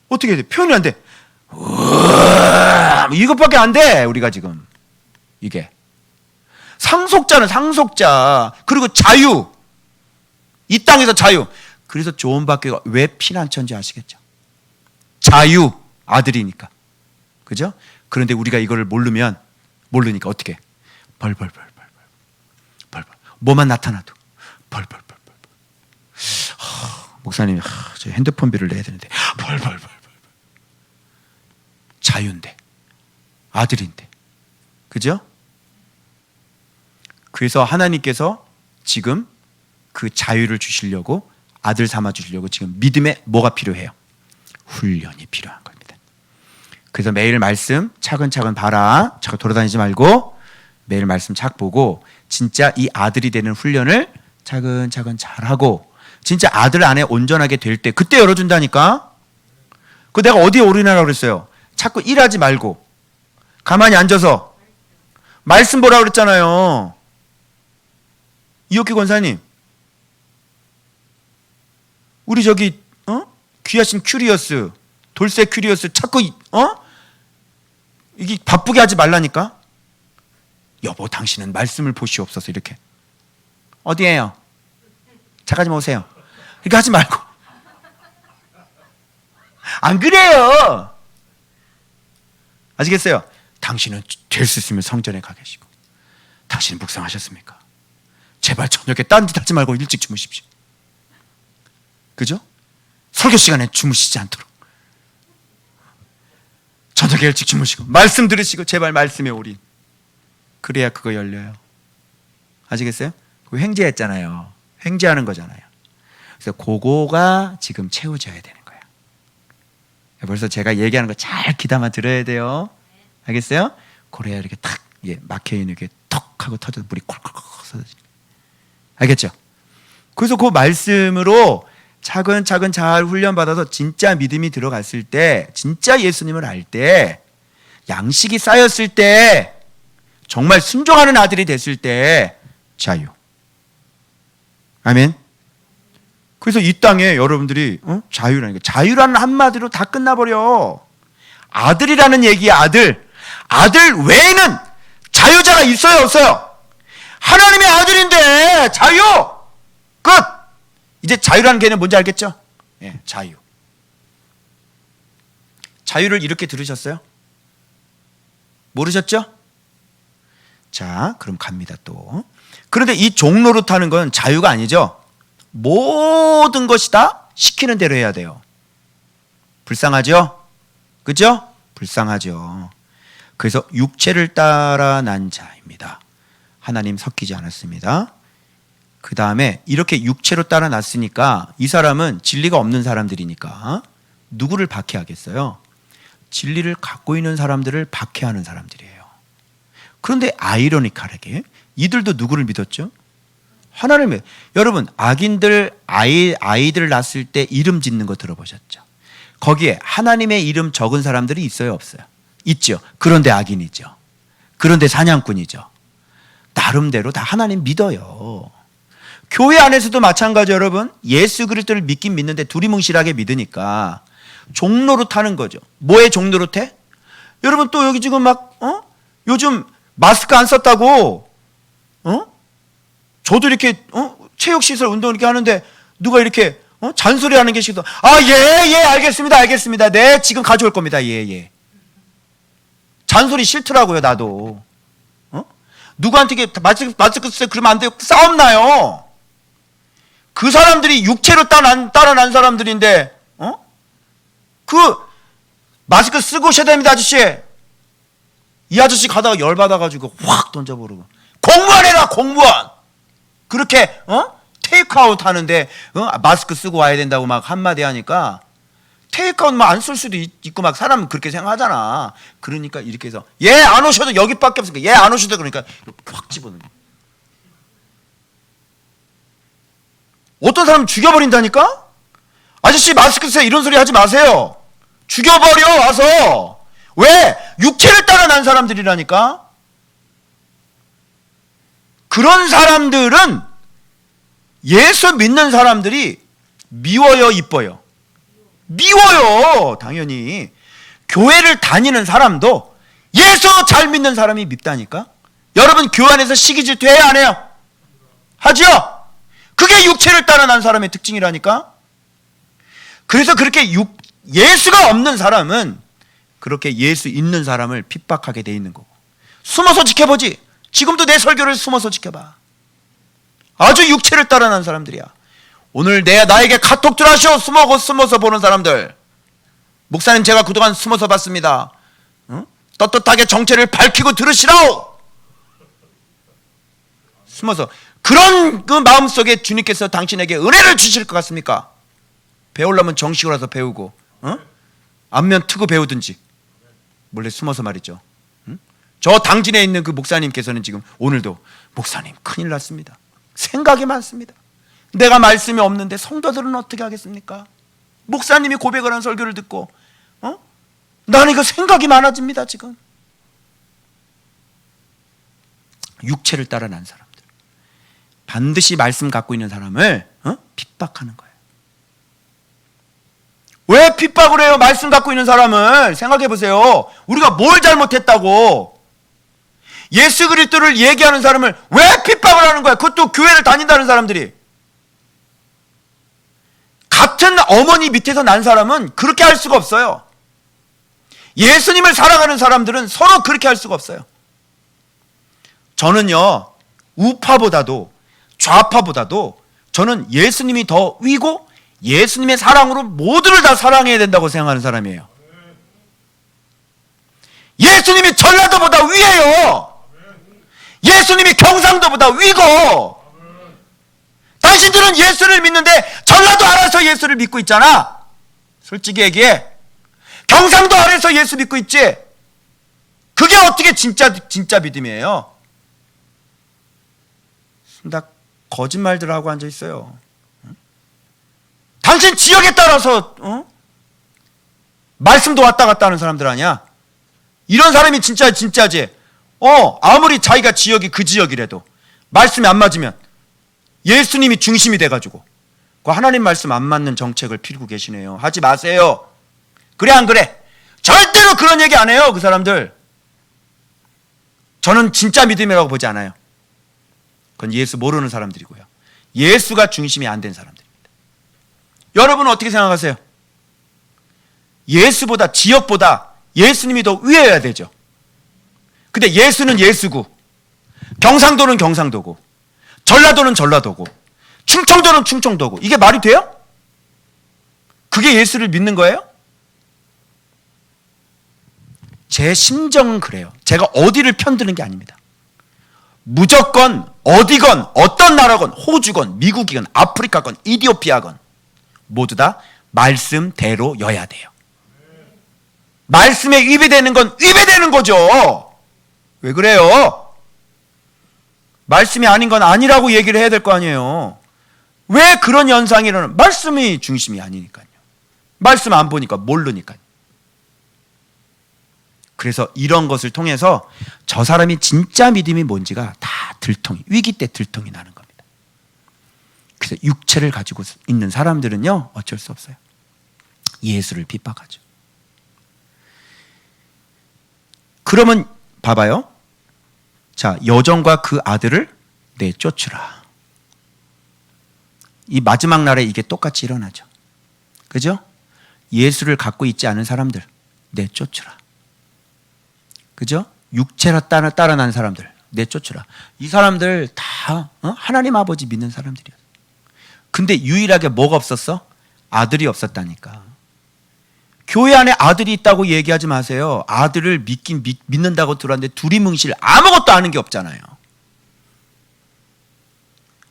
어떻게 해야 돼? 표현이 안 돼. 우와. 이것밖에 안 돼. 우리가 지금 이게 상속자는 상속자. 그리고 자유. 이 땅에서 자유. 그래서 조은 받기가 왜 피난처인지 아시겠죠? 자유. 아들이니까. 그죠? 그런데 우리가 이거를 모르니까 어떻게? 벌벌벌. 뭐만 나타나도 벌벌. 목사님, 저 핸드폰 비를 내야 되는데 벌벌. 자유인데, 아들인데, 그죠? 그래서 하나님께서 지금 그 자유를 주시려고, 아들 삼아 주시려고 지금 믿음에 뭐가 필요해요? 훈련이 필요한 겁니다. 그래서 매일 말씀 차근차근 봐라. 자꾸 돌아다니지 말고 매일 말씀 착 보고 진짜 이 아들이 되는 훈련을 차근차근 잘하고 진짜 아들 안에 온전하게 될 때 그때 열어준다니까. 그 내가 어디에 올인하라고 그랬어요? 자꾸 일하지 말고 가만히 앉아서 말씀 보라고 그랬잖아요. 이옥기 권사님, 우리 저기 귀하신 큐리어스, 돌쇠 큐리어스 자꾸 이게 바쁘게 하지 말라니까. 여보, 당신은 말씀을 보시옵소서. 이렇게 어디에요? 잠깐 좀 오세요. 이렇게 하지 말고. 안 그래요. 아시겠어요? 당신은 될 수 있으면 성전에 가 계시고, 당신은 묵상하셨습니까? 제발 저녁에 딴 짓 하지 말고 일찍 주무십시오. 그죠? 설교 시간에 주무시지 않도록 저녁에 일찍 주무시고 말씀 들으시고 제발 말씀에 올인. 그래야 그거 열려요. 아시겠어요? 그거 횡재했잖아요. 횡재하는 거잖아요. 그래서 그거가 지금 채워져야 되는 거예요. 벌써 제가 얘기하는 거 잘 귀담아 들어야 돼요. 알겠어요? 그래야 이렇게 탁 막혀있는 게 턱 하고 터져서 물이 콜콜콜 쏟아지는. 알겠죠? 그래서 그 말씀으로 차근차근 잘 훈련받아서 진짜 믿음이 들어갔을 때, 진짜 예수님을 알 때, 양식이 쌓였을 때, 정말 순종하는 아들이 됐을 때 자유. 아멘. 그래서 이 땅에 여러분들이 자유라는 게, 자유라는 한마디로 다 끝나버려. 아들이라는 얘기야. 아들 외에는 자유자가 있어요, 없어요? 하나님의 아들인데 자유. 끝. 이제 자유라는 개념 뭔지 알겠죠? 예, 자유. 자유를 이렇게 들으셨어요? 모르셨죠? 자, 그럼 갑니다 또. 그런데 이 종노릇하는 건 자유가 아니죠. 모든 것이 다 시키는 대로 해야 돼요. 불쌍하죠? 그죠? 불쌍하죠. 그래서 육체를 따라 난 자입니다. 하나님 섞이지 않았습니다. 그 다음에 이렇게 육체로 따라 났으니까 이 사람은 진리가 없는 사람들이니까 누구를 박해하겠어요? 진리를 갖고 있는 사람들을 박해하는 사람들이에요. 그런데 아이러니컬하게 이들도 누구를 믿었죠? 하나님을. 여러분, 악인들 아이들 낳았을 때 이름 짓는 거 들어보셨죠? 거기에 하나님의 이름 적은 사람들이 있어요, 없어요? 있죠. 그런데 악인이죠. 그런데 사냥꾼이죠. 나름대로 다 하나님 믿어요. 교회 안에서도 마찬가지. 여러분, 예수 그리스도를 믿긴 믿는데 두리뭉실하게 믿으니까 종노릇하는 거죠. 뭐에 종노릇해? 여러분, 또 여기 지금 막 요즘 마스크 안 썼다고 저도 이렇게 체육시설 운동 이렇게 하는데 누가 이렇게 잔소리하는 게 있어도 예 알겠습니다. 네, 지금 가져올 겁니다. 예. 잔소리 싫더라고요. 나도 누구한테 이게 마스크 쓰세요 그러면 안 돼요. 싸움 나요. 그 사람들이 육체로 따라 난 사람들인데 그 마스크 쓰고 오셔야 됩니다, 아저씨. 이 아저씨 가다가 열받아가지고 확 던져버리고, 공무원 해라, 공무원. 그렇게 테이크아웃 하는데 마스크 쓰고 와야 된다고 막 한마디 하니까 테이크아웃 뭐 안 쓸 수도 있고 막 사람 그렇게 생각하잖아. 그러니까 이렇게 해서 얘 안 오셔도 여기밖에 없으니까 얘 안 오셔도, 그러니까 확 집어넣는. 어떤 사람 죽여버린다니까? 아저씨 마스크 쓰세요, 이런 소리 하지 마세요. 죽여버려 와서. 왜? 육체를 따라 난 사람들이라니까. 그런 사람들은 예수 믿는 사람들이 미워요, 이뻐요? 미워요, 당연히. 교회를 다니는 사람도 예수 잘 믿는 사람이 밉다니까. 여러분 교회 안에서 시기 질투해야 안 해요? 하죠? 그게 육체를 따라 난 사람의 특징이라니까. 그래서 그렇게 예수가 없는 사람은 그렇게 예수 있는 사람을 핍박하게 돼 있는 거고. 숨어서 지켜보지. 지금도 내 설교를 숨어서 지켜봐. 아주 육체를 따라 난 사람들이야. 오늘 나에게 카톡들 하시오. 숨어서 보는 사람들. 목사님, 제가 그동안 숨어서 봤습니다. 떳떳하게 정체를 밝히고 들으시라오. 숨어서. 그런 그 마음속에 주님께서 당신에게 은혜를 주실 것 같습니까? 배우려면 정식으로 와서 배우고, 안면 트고 배우든지 몰래 숨어서 말이죠. 저 당진에 있는 그 목사님께서는 지금 오늘도, 목사님 큰일 났습니다. 생각이 많습니다. 내가 말씀이 없는데 성도들은 어떻게 하겠습니까? 목사님이 고백을 한 설교를 듣고 나는 이거 생각이 많아집니다. 지금 육체를 따라 난 사람들, 반드시 말씀 갖고 있는 사람을 핍박하는 거예요. 왜 핍박을 해요? 말씀 갖고 있는 사람을. 생각해 보세요. 우리가 뭘 잘못했다고 예수 그리스도를 얘기하는 사람을 왜 핍박을 하는 거야? 그것도 교회를 다닌다는 사람들이. 같은 어머니 밑에서 난 사람은 그렇게 할 수가 없어요. 예수님을 살아가는 사람들은 서로 그렇게 할 수가 없어요. 저는요, 우파보다도 좌파보다도 저는 예수님이 더 위고 예수님의 사랑으로 모두를 다 사랑해야 된다고 생각하는 사람이에요. 예수님이 전라도보다 위에요. 예수님이 경상도보다 위고. 당신들은 예수를 믿는데 전라도 아래서 예수를 믿고 있잖아. 솔직히 얘기해. 경상도 아래서 예수 믿고 있지. 그게 어떻게 진짜 믿음이에요? 나 거짓말들 하고 앉아 있어요. 당신 지역에 따라서 말씀도 왔다 갔다 하는 사람들 아니야? 이런 사람이 진짜지. 아무리 자기가 지역이 그 지역이라도 말씀이 안 맞으면 예수님이 중심이 돼가지고 그 하나님 말씀 안 맞는 정책을 피우고 계시네요. 하지 마세요. 그래 안 그래? 절대로 그런 얘기 안 해요, 그 사람들. 저는 진짜 믿음이라고 보지 않아요. 그건 예수 모르는 사람들이고요. 예수가 중심이 안 된 사람들입니다. 여러분은 어떻게 생각하세요? 예수보다, 지역보다 예수님이 더 위여야 되죠. 근데 예수는 예수고, 경상도는 경상도고, 전라도는 전라도고, 충청도는 충청도고, 이게 말이 돼요? 그게 예수를 믿는 거예요? 제 심정은 그래요. 제가 어디를 편드는 게 아닙니다. 무조건 어디건 어떤 나라건 호주건 미국이건 아프리카건 이디오피아건 모두 다 말씀대로여야 돼요. 말씀에 위배되는 건 위배되는 거죠. 왜 그래요? 말씀이 아닌 건 아니라고 얘기를 해야 될 거 아니에요. 왜 그런 현상이 일어나는? 말씀이 중심이 아니니까요. 말씀 안 보니까 모르니까요. 그래서 이런 것을 통해서 저 사람이 진짜 믿음이 뭔지가 다 위기 때 들통이 나는 겁니다. 그래서 육체를 가지고 있는 사람들은요, 어쩔 수 없어요. 예수를 핍박하죠. 그러면 봐봐요. 자, 여종과 그 아들을 내쫓으라. 이 마지막 날에 이게 똑같이 일어나죠. 그죠? 예수를 갖고 있지 않은 사람들 내쫓으라. 그죠? 육체라 따라 난 사람들 내쫓으라. 이 사람들 다 하나님 아버지 믿는 사람들이야. 근데 유일하게 뭐가 없었어? 아들이 없었다니까. 교회 안에 아들이 있다고 얘기하지 마세요. 아들을 믿는다고 들었는데 두리뭉실 아무것도 아는 게 없잖아요.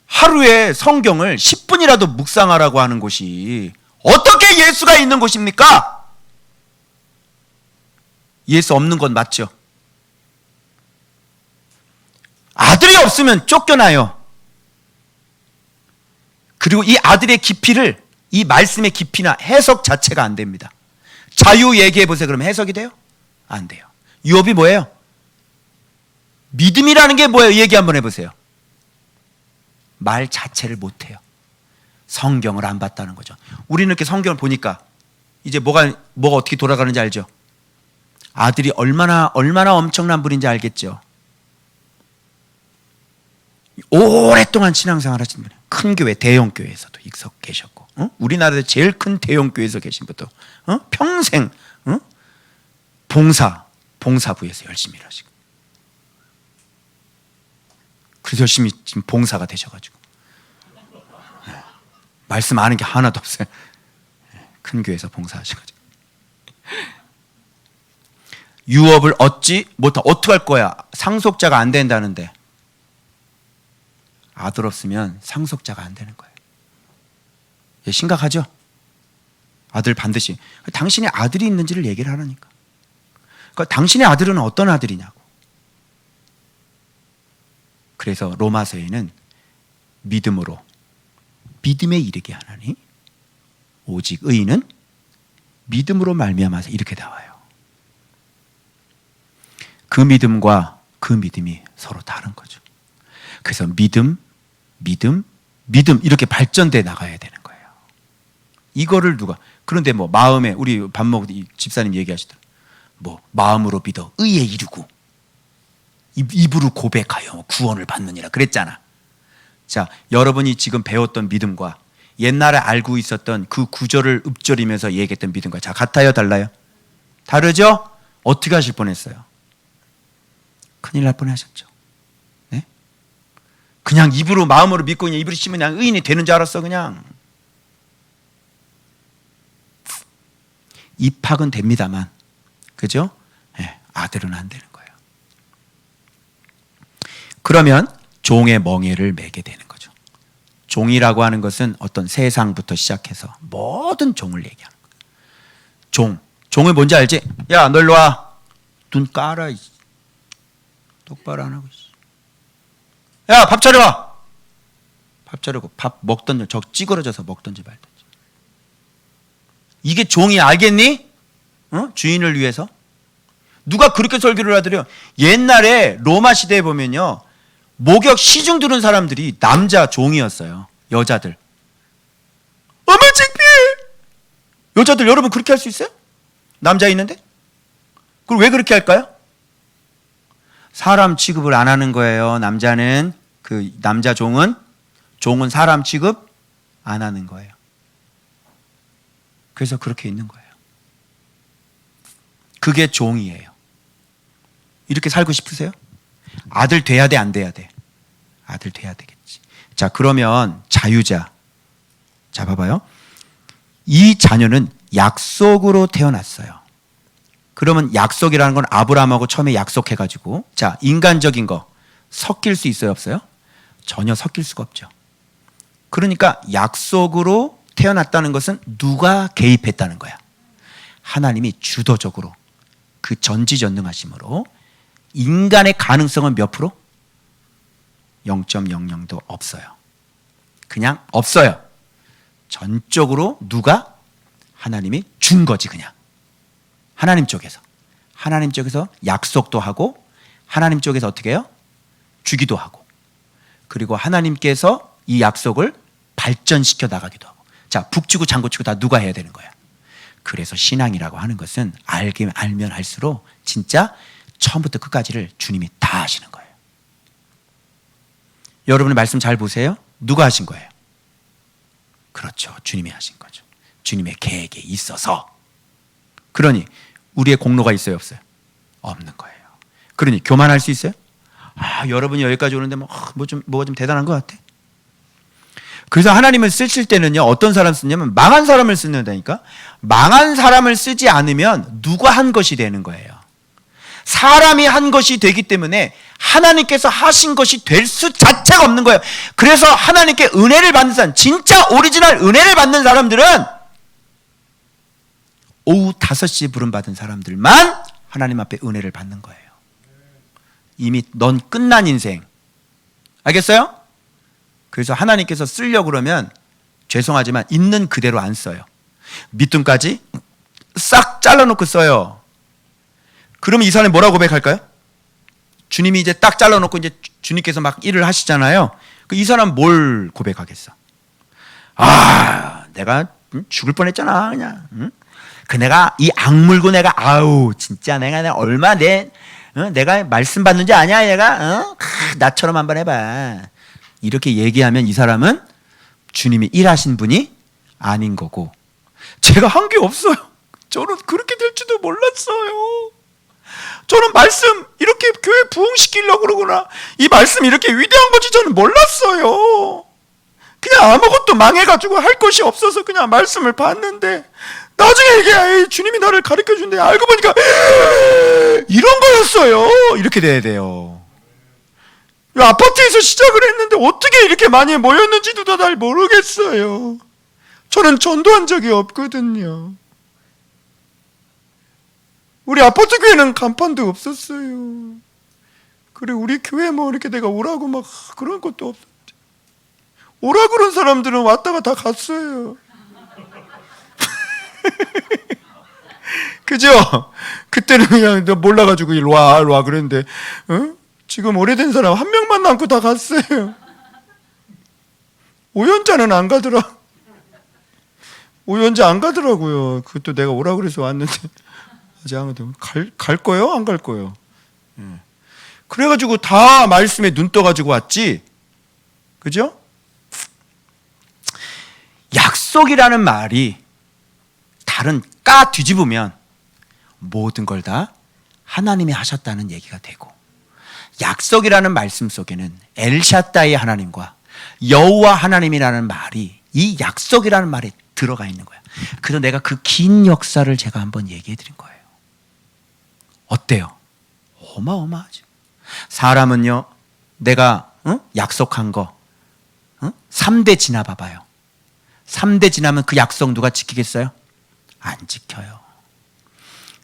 하루에 성경을 10분이라도 묵상하라고 하는 곳이 어떻게 예수가 있는 곳입니까? 예수 없는 건 맞죠? 아들이 없으면 쫓겨나요. 그리고 이 아들의 깊이를, 이 말씀의 깊이나 해석 자체가 안 됩니다. 자유 얘기해 보세요. 그러면 해석이 돼요? 안 돼요. 유업이 뭐예요? 믿음이라는 게 뭐예요? 얘기 한번 해보세요. 말 자체를 못해요. 성경을 안 봤다는 거죠. 우리는 이렇게 성경을 보니까 이제 뭐가 어떻게 돌아가는지 알죠? 아들이 얼마나 엄청난 분인지 알겠죠? 오랫동안 신앙생활 하신 분이에요. 큰 교회, 대형 교회에서도 익숙 계셨고, 우리나라에 제일 큰 대형 교회에서 계신 분도 평생 봉사부에서 열심히 일하시고, 그래서 열심히 지금 봉사가 되셔가지고 말씀 아는 게 하나도 없어요. 큰 교회에서 봉사하셔가지고 유업을 얻지 못하, 어떡할 거야? 상속자가 안 된다는데. 아들 없으면 상속자가 안 되는 거예요. 심각하죠? 아들 반드시. 당신의 아들이 있는지를 얘기를 하라니까. 그러니까 당신의 아들은 어떤 아들이냐고. 그래서 로마서에는 믿음에 이르게 하나니 오직 의인은 믿음으로 말미암아서 이렇게 나와요. 그 믿음과 그 믿음이 서로 다른 거죠. 그래서 믿음 이렇게 발전돼 나가야 되는 거예요. 이거를 그런데 마음에, 우리 밥 먹을 때 집사님 얘기하시더라고요. 마음으로 믿어 의에 이르고 입으로 고백하여 구원을 받느니라 그랬잖아. 자, 여러분이 지금 배웠던 믿음과 옛날에 알고 있었던 그 구절을 읊조리면서 얘기했던 믿음과 같아요, 달라요? 다르죠? 어떻게 하실 뻔했어요? 큰일 날 뻔하셨죠. 네? 그냥 입으로, 마음으로 믿고 그냥 입으로 씹으면 그냥 의인이 되는 줄 알았어. 그냥 입학은 됩니다만, 그죠? 네, 아들은 안 되는 거예요. 그러면 종의 멍에를 매게 되는 거죠. 종이라고 하는 것은 어떤 세상부터 시작해서 모든 종을 얘기하는 거예요. 종을 뭔지 알지? 야, 너 일로 와. 눈 깔아. 똑바로 안 하고 있어. 야, 밥 차려와. 밥 차리고 밥 먹던지, 찌그러져서 먹던지 말던지. 이게 종이 알겠니? 주인을 위해서? 누가 그렇게 설교를 하더래요? 옛날에 로마 시대에 보면요, 목욕 시중 들은 사람들이 남자 종이었어요. 여자들. 어머 창피해. 여자들 여러분 그렇게 할 수 있어요? 남자 있는데? 그럼 왜 그렇게 할까요? 사람 취급을 안 하는 거예요. 남자는, 그 남자 종은 사람 취급 안 하는 거예요. 그래서 그렇게 있는 거예요. 그게 종이에요. 이렇게 살고 싶으세요? 아들 돼야 돼, 안 돼야 돼? 아들 돼야 되겠지. 자, 그러면 자유자. 자, 봐봐요. 이 자녀는 약속으로 태어났어요. 그러면 약속이라는 건 아브라함하고 처음에 약속해가지고, 자, 인간적인 거 섞일 수 있어요, 없어요? 전혀 섞일 수가 없죠. 그러니까 약속으로 태어났다는 것은 누가 개입했다는 거야? 하나님이 주도적으로, 그 전지전능하심으로 인간의 가능성은 몇 프로? 0.00도 없어요. 그냥 없어요. 전적으로 누가? 하나님이 준 거지. 그냥 하나님 쪽에서 약속도 하고, 하나님 쪽에서 어떻게 해요? 주기도 하고, 그리고 하나님께서 이 약속을 발전시켜 나가기도 하고. 자, 북치고 장구치고 다 누가 해야 되는 거야? 그래서 신앙이라고 하는 것은 알면 알수록 진짜 처음부터 끝까지를 주님이 다 하시는 거예요. 여러분의 말씀 잘 보세요. 누가 하신 거예요? 그렇죠. 주님이 하신 거죠. 주님의 계획에 있어서. 그러니 우리의 공로가 있어요, 없어요? 없는 거예요. 그러니 교만할 수 있어요? 여러분이 여기까지 오는데 뭐가 좀 대단한 것 같아. 그래서 하나님을 쓰실 때는요, 어떤 사람 쓰냐면 망한 사람을 쓰는다니까. 망한 사람을 쓰지 않으면 누가 한 것이 되는 거예요. 사람이 한 것이 되기 때문에 하나님께서 하신 것이 될 수 자체가 없는 거예요. 그래서 하나님께 은혜를 받는 사람, 진짜 오리지널 은혜를 받는 사람들은 오후 5시에 부름받은 사람들만 하나님 앞에 은혜를 받는 거예요. 이미 넌 끝난 인생. 알겠어요? 그래서 하나님께서 쓰려고 그러면 죄송하지만 있는 그대로 안 써요. 밑둥까지 싹 잘라놓고 써요. 그러면 이 사람이 뭐라고 고백할까요? 주님이 이제 딱 잘라놓고 이제 주님께서 막 일을 하시잖아요. 이 사람 뭘 고백하겠어? 아, 내가 죽을 뻔했잖아, 그냥. 응? 내가 이 악물고 내가 진짜 내가 얼마 내가 말씀 받는지 아냐, 내가 나처럼 한번 해봐. 이렇게 얘기하면 이 사람은 주님이 일하신 분이 아닌 거고, 제가 한 게 없어요. 저는 그렇게 될 줄도 몰랐어요. 저는 말씀 이렇게 교회 부흥시키려고 그러구나, 이 말씀 이렇게 위대한 건지 저는 몰랐어요. 그냥 아무것도 망해가지고 할 것이 없어서 그냥 말씀을 봤는데 나중에 이게 주님이 나를 가르쳐준대. 알고 보니까 이런 거였어요. 이렇게 돼야 돼요. 아파트에서 시작을 했는데 어떻게 이렇게 많이 모였는지도 잘 모르겠어요. 저는 전도한 적이 없거든요. 우리 아파트 교회는 간판도 없었어요. 그래, 우리 교회 뭐 이렇게 내가 오라고 막 그런 것도 없었지. 오라 그런 사람들은 왔다가 다 갔어요. 그죠? 그때는 그냥 몰라가지고 일로 와 그랬는데, 지금 오래된 사람 한 명만 남고 다 갔어요. 오연자는 안 가더라. 오연자 안 가더라고요. 그것도 내가 오라 그래서 왔는데 아직 안 가더라고요. 갈 거요? 안 갈 거요? 그래가지고 다 말씀에 눈 떠가지고 왔지. 그죠? 약속이라는 말이 다른 까 뒤집으면 모든 걸 다 하나님이 하셨다는 얘기가 되고, 약속이라는 말씀 속에는 엘샤다이 하나님과 여호와 하나님이라는 말이, 이 약속이라는 말에 들어가 있는 거야. 그래서 내가 그 긴 역사를 제가 한번 얘기해 드린 거예요. 어때요? 어마어마하죠. 사람은요, 내가 약속한 거 3대 지나 봐봐요. 3대 지나면 그 약속 누가 지키겠어요? 안 지켜요.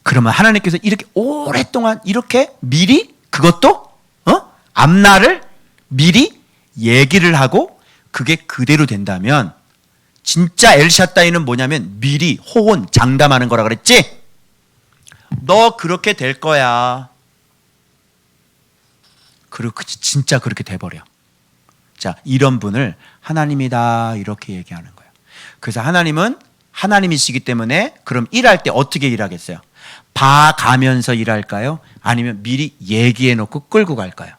그러면 하나님께서 이렇게 오랫동안 이렇게 미리 그것도 앞날을 미리 얘기를 하고 그게 그대로 된다면, 진짜 엘샤다이는 뭐냐면 미리 호언 장담하는 거라 그랬지? 너 그렇게 될 거야. 그리고 진짜 그렇게 돼버려. 자, 이런 분을 하나님이다 이렇게 얘기하는 거예요. 그래서 하나님은 하나님이시기 때문에 그럼 일할 때 어떻게 일하겠어요? 봐가면서 일할까요? 아니면 미리 얘기해 놓고 끌고 갈까요?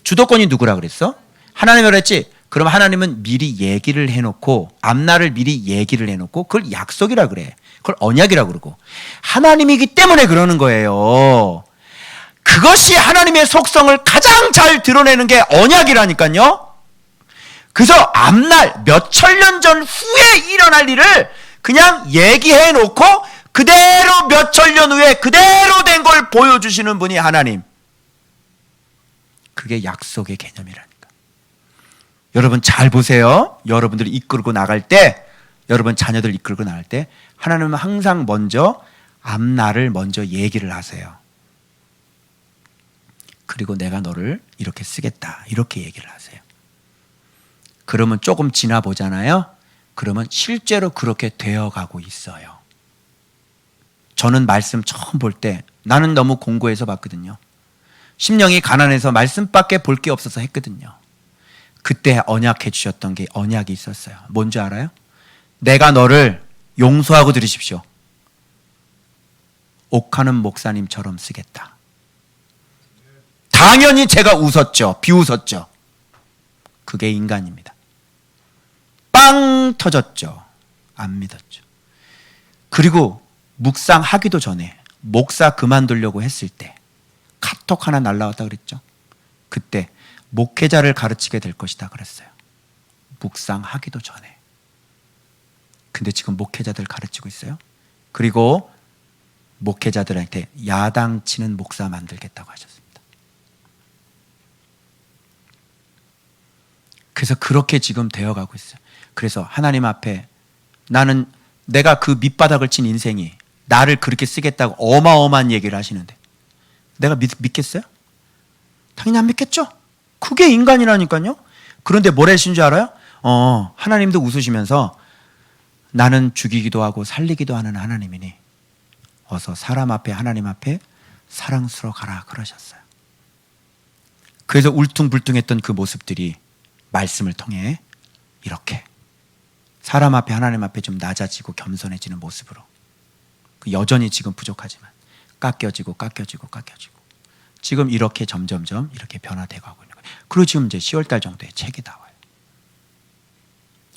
주도권이 누구라 그랬어? 하나님이라 그랬지? 그럼 하나님은 미리 얘기를 해놓고, 앞날을 미리 얘기를 해놓고 그걸 약속이라 그래. 그걸 언약이라 그러고, 하나님이기 때문에 그러는 거예요. 그것이 하나님의 속성을 가장 잘 드러내는 게 언약이라니까요. 그래서 앞날 몇 천년 전 후에 일어날 일을 그냥 얘기해 놓고 그대로 몇 천년 후에 그대로 된 걸 보여주시는 분이 하나님. 그게 약속의 개념이라니까. 여러분 잘 보세요. 여러분들이 이끌고 나갈 때, 여러분 자녀들 이끌고 나갈 때 하나님은 항상 먼저 앞날을 먼저 얘기를 하세요. 그리고 내가 너를 이렇게 쓰겠다 이렇게 얘기를 하세요. 그러면 조금 지나 보잖아요. 그러면 실제로 그렇게 되어가고 있어요. 저는 말씀 처음 볼 때 나는 너무 공고해서 봤거든요. 심령이 가난해서 말씀밖에 볼 게 없어서 했거든요. 그때 언약해 주셨던 게 언약이 있었어요. 뭔지 알아요? 내가 너를 용서하고 들으십시오. 옥하는 목사님처럼 쓰겠다. 당연히 제가 웃었죠. 비웃었죠. 그게 인간입니다. 빵 터졌죠. 안 믿었죠. 그리고 묵상하기도 전에 목사 그만두려고 했을 때 카톡 하나 날라왔다 그랬죠. 그때 목회자를 가르치게 될 것이다 그랬어요. 묵상하기도 전에. 근데 지금 목회자들 가르치고 있어요. 그리고 목회자들한테 야당치는 목사 만들겠다고 하셨습니다. 그래서 그렇게 지금 되어가고 있어요. 그래서 하나님 앞에 나는 내가 그 밑바닥을 친 인생이 나를 그렇게 쓰겠다고 어마어마한 얘기를 하시는데 내가 믿겠어요? 당연히 안 믿겠죠. 그게 인간이라니까요. 그런데 뭘 하신 줄 알아요? 하나님도 웃으시면서 나는 죽이기도 하고 살리기도 하는 하나님이니 어서 사람 앞에 하나님 앞에 사랑스러워 가라 그러셨어요. 그래서 울퉁불퉁했던 그 모습들이 말씀을 통해 이렇게 사람 앞에 하나님 앞에 좀 낮아지고 겸손해지는 모습으로 여전히 지금 부족하지만 깎여지고 지금 이렇게 점점점 이렇게 변화되어 가고 있는 거예요. 그리고 지금 이제 10월달 정도에 책이 나와요.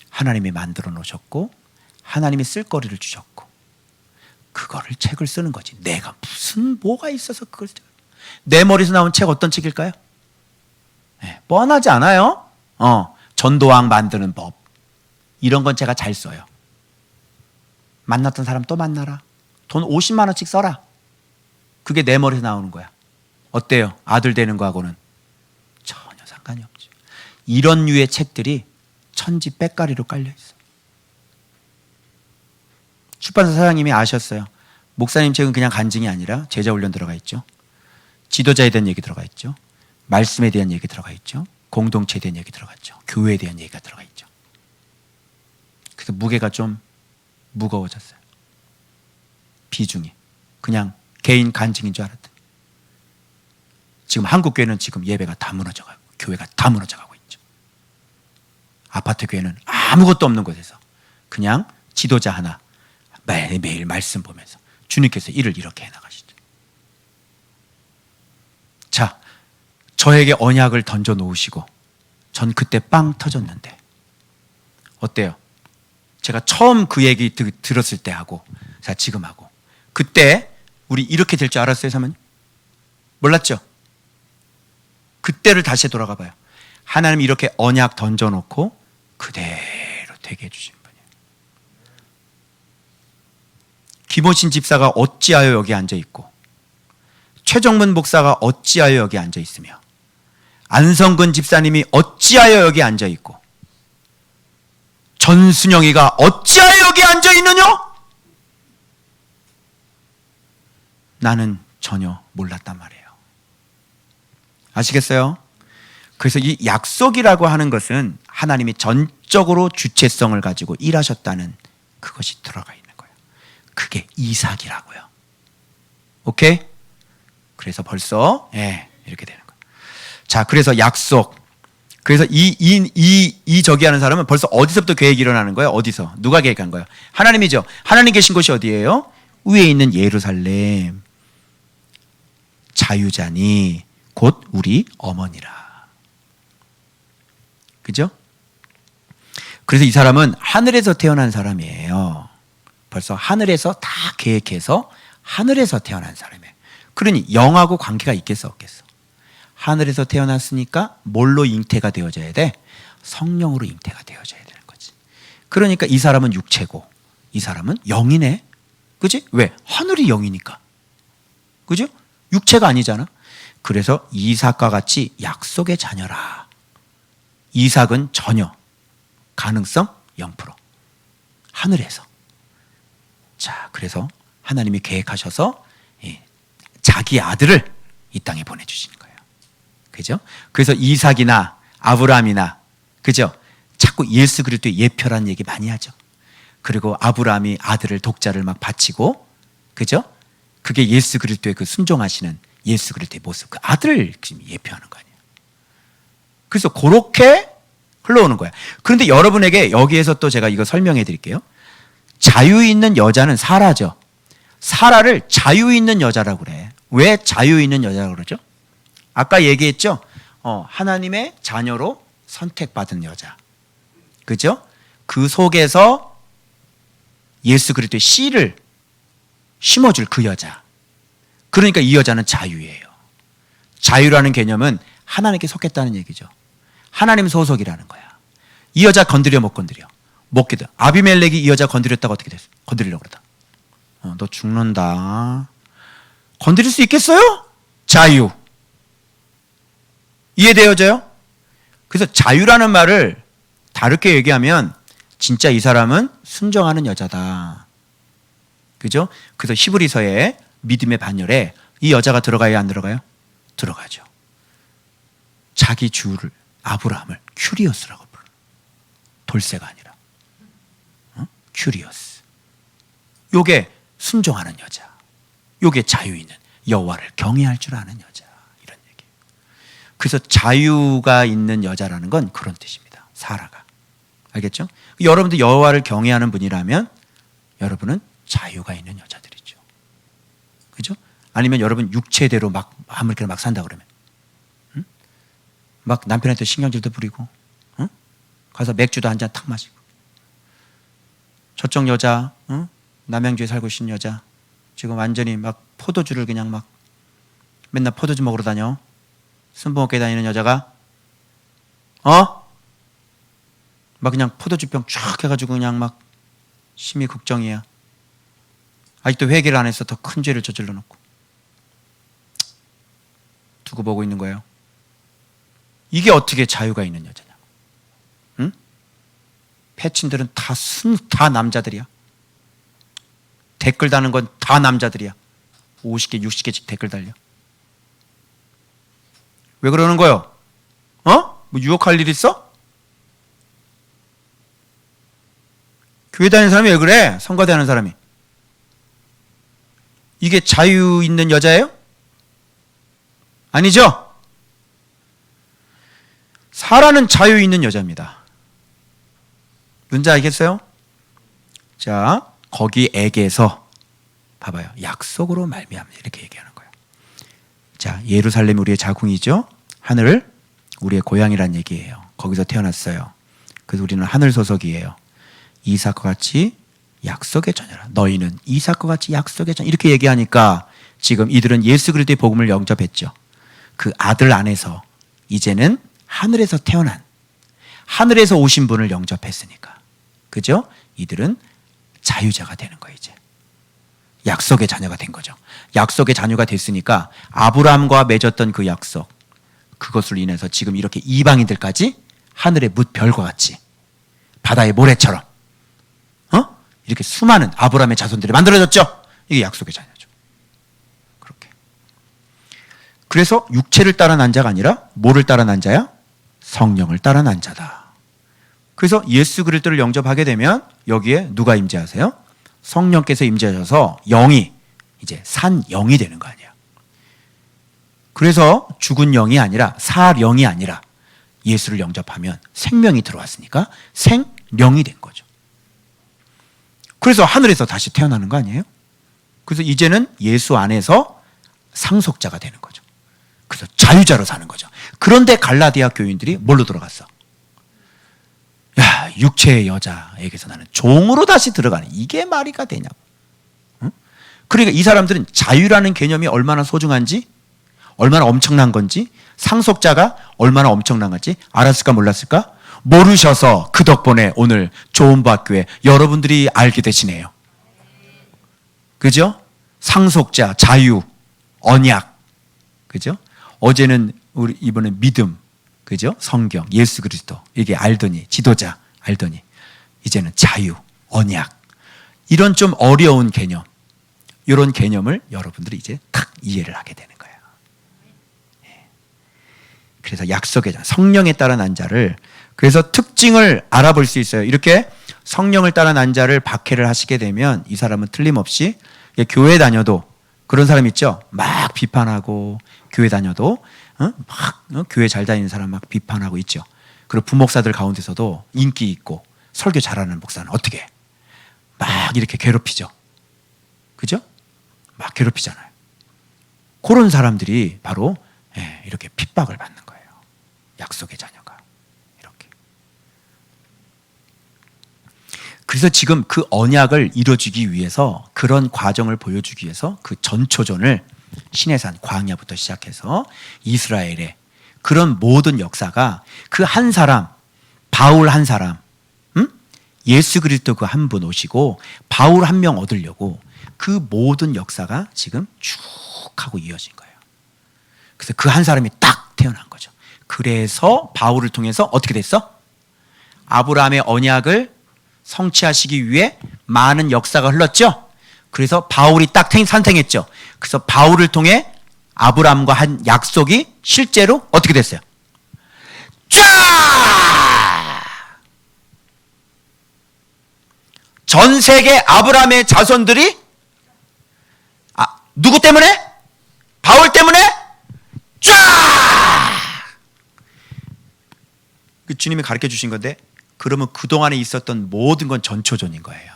하나님이 만들어 놓으셨고 하나님이 쓸거리를 주셨고 그거를 책을 쓰는 거지. 내가 무슨 뭐가 있어서 그걸 내 머리에서 나온 책 어떤 책일까요? 네, 뻔하지 않아요? 전도왕 만드는 법 이런 건 제가 잘 써요. 만났던 사람 또 만나라. 돈 50만 원씩 써라. 그게 내 머리에서 나오는 거야. 어때요? 아들 되는 거하고는 전혀 상관이 없죠. 이런 류의 책들이 천지 빽가리로 깔려 있어요. 출판사 사장님이 아셨어요. 목사님 책은 그냥 간증이 아니라 제자 훈련 들어가 있죠. 지도자에 대한 얘기 들어가 있죠. 말씀에 대한 얘기 들어가 있죠. 공동체에 대한 얘기 들어갔죠. 교회에 대한 얘기가 들어가 있죠. 그래서 무게가 좀 무거워졌어요. 비중이. 그냥 개인 간증인 줄 알았더니 지금 한국 교회는 지금 예배가 다 무너져가고 교회가 다 무너져가고 있죠. 아파트 교회는 아무것도 없는 곳에서 그냥 지도자 하나 매일 말씀 보면서 주님께서 일을 이렇게 해나가시죠. 자, 저에게 언약을 던져 놓으시고 전 그때 빵 터졌는데 어때요? 제가 처음 그 얘기 들었을 때 하고 자 지금 하고 그때 우리 이렇게 될 줄 알았어요, 사모님? 몰랐죠? 그때를 다시 돌아가 봐요. 하나님이 이렇게 언약 던져놓고 그대로 되게 해주신 분이에요. 김호신 집사가 어찌하여 여기 앉아있고 최정문 목사가 어찌하여 여기 앉아있으며 안성근 집사님이 어찌하여 여기 앉아있고 전순영이가 어찌하여 여기 앉아있느냐? 나는 전혀 몰랐단 말이에요. 아시겠어요? 그래서 이 약속이라고 하는 것은 하나님이 전적으로 주체성을 가지고 일하셨다는 그것이 들어가 있는 거예요. 그게 이삭이라고요. 오케이? 그래서 벌써 이렇게 되는 거예요. 자, 그래서 약속. 그래서 이 저기 하는 사람은 벌써 어디서부터 계획이 일어나는 거예요? 어디서? 누가 계획한 거예요? 하나님이죠. 하나님 계신 곳이 어디예요? 위에 있는 예루살렘. 자유자니 곧 우리 어머니라. 그죠? 그래서 이 사람은 하늘에서 태어난 사람이에요. 벌써 하늘에서 다 계획해서 하늘에서 태어난 사람이에요. 그러니 영하고 관계가 있겠어 없겠어? 하늘에서 태어났으니까 뭘로 잉태가 되어져야 돼? 성령으로 잉태가 되어져야 되는 거지. 그러니까 이 사람은 육체고 이 사람은 영이네. 그지? 왜? 하늘이 영이니까. 그죠? 육체가 아니잖아. 그래서 이삭과 같이 약속의 자녀라. 이삭은 전혀 가능성 0%. 하늘에서. 자, 그래서 하나님이 계획하셔서 자기 아들을 이 땅에 보내주시는 거예요. 그죠? 그래서 이삭이나 아브라함이나 그죠? 자꾸 예수 그리스도의 예표라는 얘기 많이 하죠. 그리고 아브라함이 아들을 독자를 막 바치고 그죠? 그게 예수 그리스도의 그 순종하시는 예수 그리스도의 모습, 그 아들을 지금 예표하는 거 아니에요. 그래서 그렇게 흘러오는 거야. 그런데 여러분에게 여기에서 또 제가 이거 설명해 드릴게요. 자유 있는 여자는 사라죠. 사라를 자유 있는 여자라고 그래. 왜 자유 있는 여자라고 그러죠? 아까 얘기했죠. 하나님의 자녀로 선택받은 여자. 그죠? 그 속에서 예수 그리스도의 씨를 심어줄 그 여자. 그러니까 이 여자는 자유예요. 자유라는 개념은 하나님께 속했다는 얘기죠. 하나님 소속이라는 거야. 이 여자 건드려 못 건드려? 못 건드려. 아비멜렉이 이 여자 건드렸다가 어떻게 됐어? 건드리려고 그러다. 너 죽는다. 건드릴 수 있겠어요? 자유. 이해되어져요? 그래서 자유라는 말을 다르게 얘기하면 진짜 이 사람은 순종하는 여자다. 그죠? 그래서 히브리서의 믿음의 반열에 이 여자가 들어가요, 안 들어가요? 들어가죠. 자기 주를, 아브라함을 큐리어스라고 불러. 돌쇠가 아니라 큐리어스. 요게 순종하는 여자. 요게 자유 있는, 여호와를 경외할 줄 아는 여자. 이런 얘기예요. 그래서 자유가 있는 여자라는 건 그런 뜻입니다. 사라가. 알겠죠? 여러분도 여호와를 경외하는 분이라면 여러분은 자유가 있는 여자들이죠. 그죠? 아니면 여러분 육체대로 막 아무렇게나 막 산다 그러면 막 남편한테 신경질도 부리고 가서 맥주도 한 잔 탁 마시고 저쪽 여자 남양주에 살고 있는 여자 지금 완전히 막 포도주를 그냥 막 맨날 포도주 먹으러 다녀. 순봉업계 다니는 여자가 막 그냥 포도주병 쫙 해가지고 그냥 막 심히 걱정이야. 아직도 회개를 안 해서 더 큰 죄를 저질러 놓고 두고 보고 있는 거예요. 이게 어떻게 자유가 있는 여자냐? 응? 패친들은 다 남자들이야. 댓글 다는 건 다 남자들이야. 50개, 60개씩 댓글 달려. 왜 그러는 거요? 뭐 유혹할 일 있어? 교회 다니는 사람이 왜 그래? 성가대 하는 사람이. 이게 자유 있는 여자예요? 아니죠? 사라는 자유 있는 여자입니다. 문제 알겠어요? 자, 거기에게서 봐봐요. 약속으로 말미암아 이렇게 얘기하는 거예요. 자, 예루살렘이 우리의 자궁이죠. 하늘 우리의 고향이란 얘기예요. 거기서 태어났어요. 그래서 우리는 하늘 소속이에요. 이삭과 같이 약속의 자녀라. 너희는 이삭과 같이 약속의 자녀. 이렇게 얘기하니까 지금 이들은 예수 그리스도의 복음을 영접했죠. 그 아들 안에서 이제는 하늘에서 태어난 하늘에서 오신 분을 영접했으니까. 그죠? 이들은 자유자가 되는 거예요. 이제 약속의 자녀가 된 거죠. 약속의 자녀가 됐으니까 아브라함과 맺었던 그 약속, 그것을 인해서 지금 이렇게 이방인들까지 하늘의 뭇별과 같이 바다의 모래처럼 이렇게 수많은 아브라함의 자손들이 만들어졌죠. 이게 약속의 자녀죠. 그렇게. 그래서 육체를 따라 난 자가 아니라 뭐를 따라 난 자야? 성령을 따라 난 자다. 그래서 예수 그리스도를 영접하게 되면 여기에 누가 임재하세요? 성령께서 임재하셔서 영이 이제 산 영이 되는 거 아니야. 그래서 죽은 영이 아니라 사령이 아니라 예수를 영접하면 생명이 들어왔으니까 생령이 된 거죠. 그래서 하늘에서 다시 태어나는 거 아니에요? 그래서 이제는 예수 안에서 상속자가 되는 거죠. 그래서 자유자로 사는 거죠. 그런데 갈라디아 교인들이 뭘로 들어갔어? 야, 육체의 여자에게서 나는 종으로 다시 들어가는, 이게 말이가 되냐고. 응? 그러니까 이 사람들은 자유라는 개념이 얼마나 소중한지, 얼마나 엄청난 건지, 상속자가 얼마나 엄청난 건지 알았을까 몰랐을까? 모르셔서 그 덕분에 오늘 좋은 학교에 여러분들이 알게 되시네요. 그죠? 상속자, 자유, 언약. 그죠? 어제는 우리 이번에 믿음, 그죠? 성경, 예수 그리스도, 이게 알더니, 지도자 알더니, 이제는 자유, 언약. 이런 좀 어려운 개념, 이런 개념을 여러분들이 이제 탁 이해를 하게 되는 거예요. 그래서 약속의 자, 성령에 따라 난 자를, 그래서 특징을 알아볼 수 있어요. 이렇게 성령을 따라 난 자를 박해를 하시게 되면 이 사람은 틀림없이 교회 다녀도 그런 사람 있죠? 막 비판하고, 교회 다녀도 막 교회 잘 다니는 사람 막 비판하고 있죠. 그리고 부목사들 가운데서도 인기 있고 설교 잘하는 목사는 어떻게 막 이렇게 괴롭히죠. 그죠? 막 괴롭히잖아요. 그런 사람들이 바로 이렇게 핍박을 받는 거예요. 약속의 자녀가 이렇게. 그래서 지금 그 언약을 이루어주기 위해서, 그런 과정을 보여주기 위해서 그 전초전을 시내산 광야부터 시작해서 이스라엘의 그런 모든 역사가 그 한 사람, 바울 한 사람, 예수 그리스도 그 한 분 오시고 바울 한 명 얻으려고 그 모든 역사가 지금 쭉 하고 이어진 거예요. 그래서 그 한 사람이 딱 태어난 거죠. 그래서 바울을 통해서 어떻게 됐어? 아브라함의 언약을 성취하시기 위해 많은 역사가 흘렀죠. 그래서 바울이 딱 탄생했죠. 그래서 바울을 통해 아브라함과 한 약속이 실제로 어떻게 됐어요? 쫙! 전 세계 아브라함의 자손들이 누구 때문에? 바울 때문에? 쫙! 그 주님이 가르쳐 주신 건데, 그러면 그동안에 있었던 모든 건 전초전인 거예요.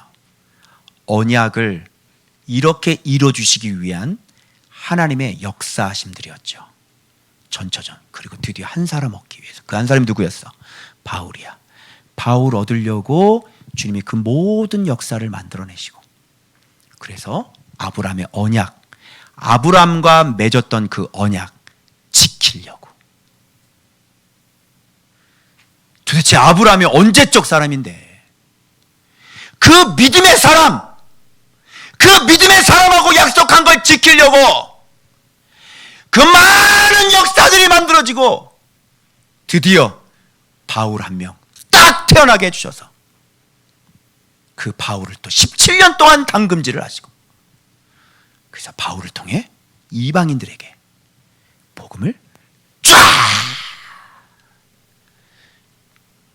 언약을 이렇게 이뤄주시기 위한 하나님의 역사하심들이었죠. 전초전. 그리고 드디어 한 사람 얻기 위해서. 그 한 사람이 누구였어? 바울이야. 바울 얻으려고 주님이 그 모든 역사를 만들어내시고, 그래서 아브라함의 언약, 아브라함과 맺었던 그 언약 지키려고. 도대체 아브라함이 언제적 사람인데 그 믿음의 사람하고 약속한 걸 지키려고 그 많은 역사들이 만들어지고 드디어 바울 한 명 딱 태어나게 해주셔서 그 바울을 또 17년 동안 담금질을 하시고, 그래서 바울을 통해 이방인들에게 복음을 쫙!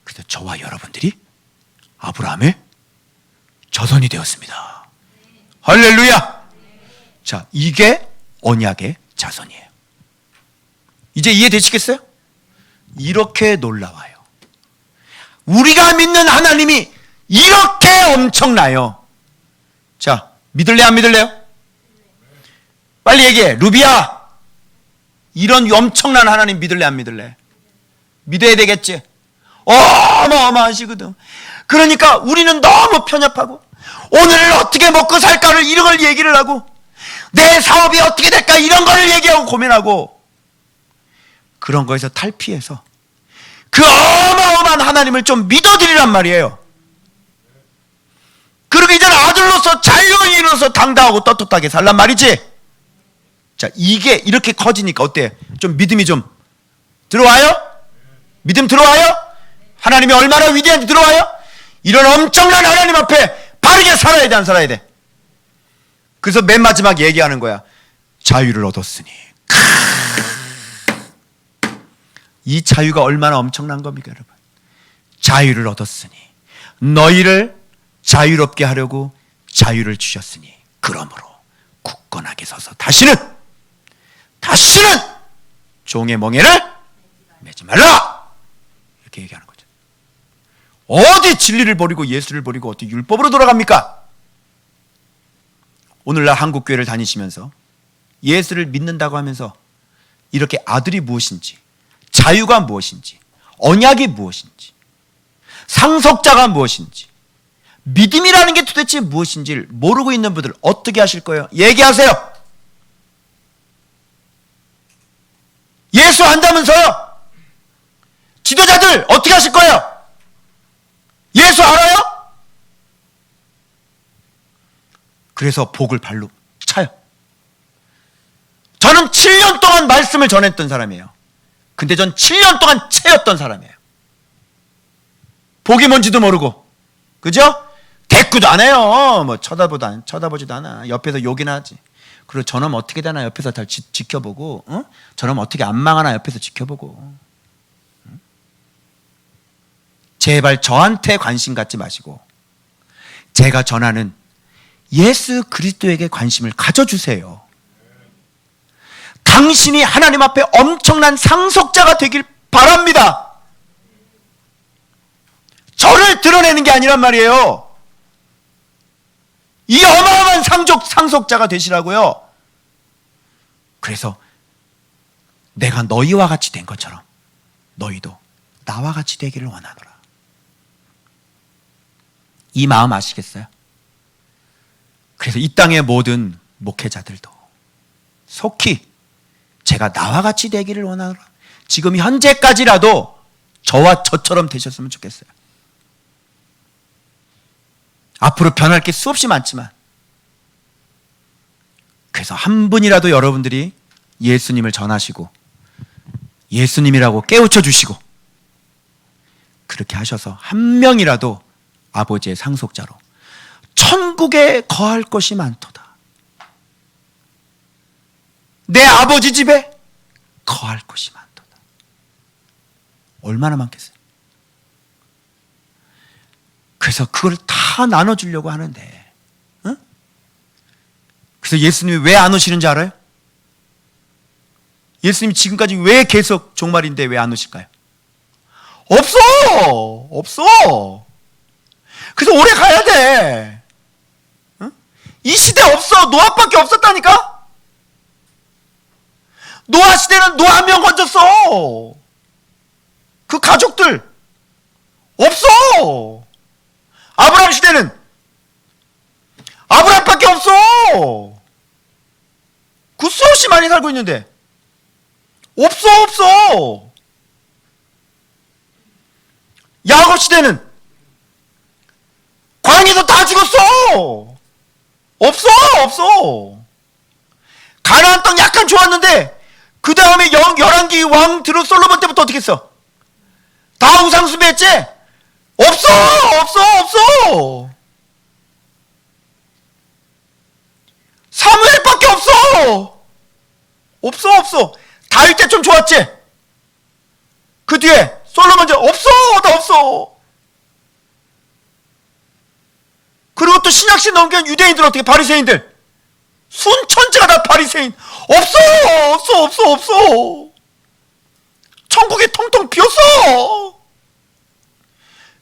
그래서 저와 여러분들이 아브라함의 자손이 되었습니다. 할렐루야! 자, 이게 언약의 자손이에요. 이제 이해되시겠어요? 이렇게 놀라워요. 우리가 믿는 하나님이 이렇게 엄청나요. 자, 믿을래 안 믿을래요? 빨리 얘기해. 루비야, 이런 엄청난 하나님 믿을래 안 믿을래? 믿어야 되겠지. 어마어마하시거든. 그러니까 우리는 너무 편협하고 오늘 어떻게 먹고 살까를 이런 걸 얘기를 하고, 내 사업이 어떻게 될까 이런 걸 얘기하고 고민하고, 그런 거에서 탈피해서 그 어마어마한 하나님을 좀 믿어드리란 말이에요. 그리고 이제는 아들로서 자유인으로서 당당하고 떳떳하게 살란 말이지. 자, 이게 이렇게 커지니까 어때? 좀 믿음이 좀 들어와요? 믿음 들어와요? 하나님이 얼마나 위대한지 들어와요? 이런 엄청난 하나님 앞에 바르게 살아야 돼, 안 살아야 돼? 그래서 맨 마지막 얘기하는 거야. 자유를 얻었으니. 이 자유가 얼마나 엄청난 겁니까, 여러분? 자유를 얻었으니 너희를 자유롭게 하려고 자유를 주셨으니 그러므로 굳건하게 서서 다시는 종의 멍에를 매지 말라, 이렇게 얘기하는 거죠. 어디 진리를 버리고 예수를 버리고 어디 율법으로 돌아갑니까? 오늘날 한국교회를 다니시면서 예수를 믿는다고 하면서 이렇게 아들이 무엇인지, 자유가 무엇인지, 언약이 무엇인지, 상속자가 무엇인지, 믿음이라는 게 도대체 무엇인지를 모르고 있는 분들 어떻게 하실 거예요? 얘기하세요. 예수 안다면서요? 지도자들 어떻게 하실 거예요? 예수 알아요? 그래서 복을 발로 차요. 저는 7년 동안 말씀을 전했던 사람이에요. 근데 전 7년 동안 채였던 사람이에요. 복이 뭔지도 모르고, 그죠? 대꾸도 안 해요. 뭐 쳐다보지도 않아. 옆에서 욕이나 하지. 그리고 저놈 어떻게 되나 옆에서 다 지켜보고, 저놈 어떻게 안 망하나 옆에서 지켜보고. 제발 저한테 관심 갖지 마시고 제가 전하는 예수 그리스도에게 관심을 가져주세요. 당신이 하나님 앞에 엄청난 상속자가 되길 바랍니다. 저를 드러내는 게 아니란 말이에요. 이 어마어마한 상속자가 되시라고요. 그래서 내가 너희와 같이 된 것처럼 너희도 나와 같이 되기를 원하노라. 이 마음 아시겠어요? 그래서 이 땅의 모든 목회자들도 속히 제가 나와 같이 되기를 원하노라. 지금 현재까지라도 저와 저처럼 되셨으면 좋겠어요. 앞으로 변할 게 수없이 많지만, 그래서 한 분이라도 여러분들이 예수님을 전하시고 예수님이라고 깨우쳐 주시고 그렇게 하셔서 한 명이라도 아버지의 상속자로 천국에 거할 것이 많도다. 내 아버지 집에 거할 것이 많도다. 얼마나 많겠어요. 그래서 그걸 다 나눠주려고 하는데, 응? 그래서 예수님이 왜 안 오시는지 알아요? 예수님이 지금까지 왜 계속 종말인데 왜 안 오실까요? 없어. 그래서 오래 가야 돼. 응? 이 시대 없어. 노아밖에 없었다니까. 노아 시대는 노아 한 명 건졌어. 그 가족들 없어. 아브라함 시대는 아브라함밖에 없어. 그 수없이 많이 살고 있는데 없어. 야곱 시대는 광야에서 다 죽었어. 없어. 가나안 땅 약간 좋았는데 그 다음에 열왕기 왕 들어 솔로몬 때부터 어떻게 했어? 다 우상 숭배했지? 없어. 사무엘밖에 없어. 다윗 때 좀 좋았지? 그 뒤에 솔로몬 때 없어. 그리고 또 신약시 넘긴 유대인들 어떻게? 바리새인들 순천지가 다 바리새인. 없어. 천국이 통통 비었어.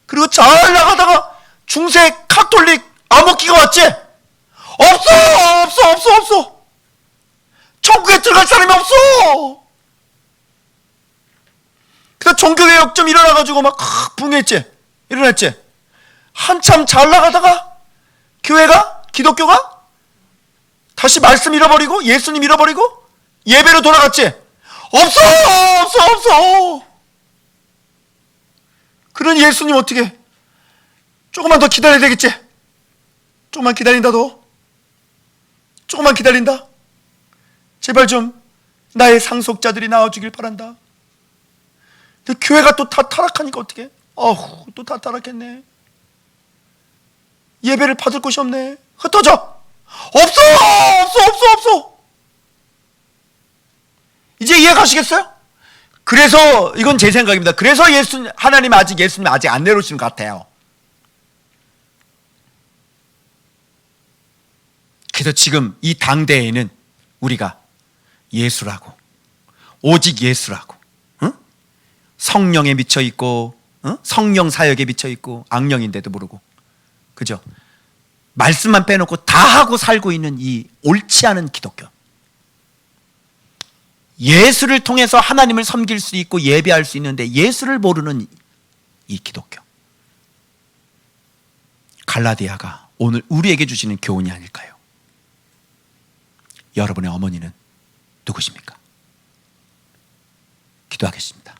그리고 잘 나가다가 중세 카톨릭 암흑기가 왔지? 없어. 천국에 들어갈 사람이 없어. 그래서 종교개혁 좀 일어나가지고 막 붕했지? 일어났지? 한참 잘 나가다가 교회가, 기독교가 다시 말씀 잃어버리고 예수님 잃어버리고 예배로 돌아갔지? 없어. 그런 예수님 어떻게 조금만 더 기다려야 되겠지? 조금만 기다린다. 너 조금만 기다린다. 제발 좀 나의 상속자들이 나와주길 바란다. 근데 교회가 또 다 타락하니까 어떡해? 또 다 타락했네. 예배를 받을 곳이 없네. 흩어져. 없어. 이제 이해가시겠어요? 그래서 이건 제 생각입니다. 그래서 하나님 예수님 아직 안 내려오시는 것 같아요. 그래서 지금 이 당대에는 우리가 예수라고, 오직 예수라고, 응? 성령에 미쳐 있고, 응? 성령 사역에 미쳐 있고, 악령인데도 모르고, 그죠? 말씀만 빼놓고 다 하고 살고 있는 이 옳지 않은 기독교. 예수를 통해서 하나님을 섬길 수 있고 예배할 수 있는데 예수를 모르는 이 기독교. 갈라디아가 오늘 우리에게 주시는 교훈이 아닐까요? 여러분의 어머니는 누구십니까? 기도하겠습니다.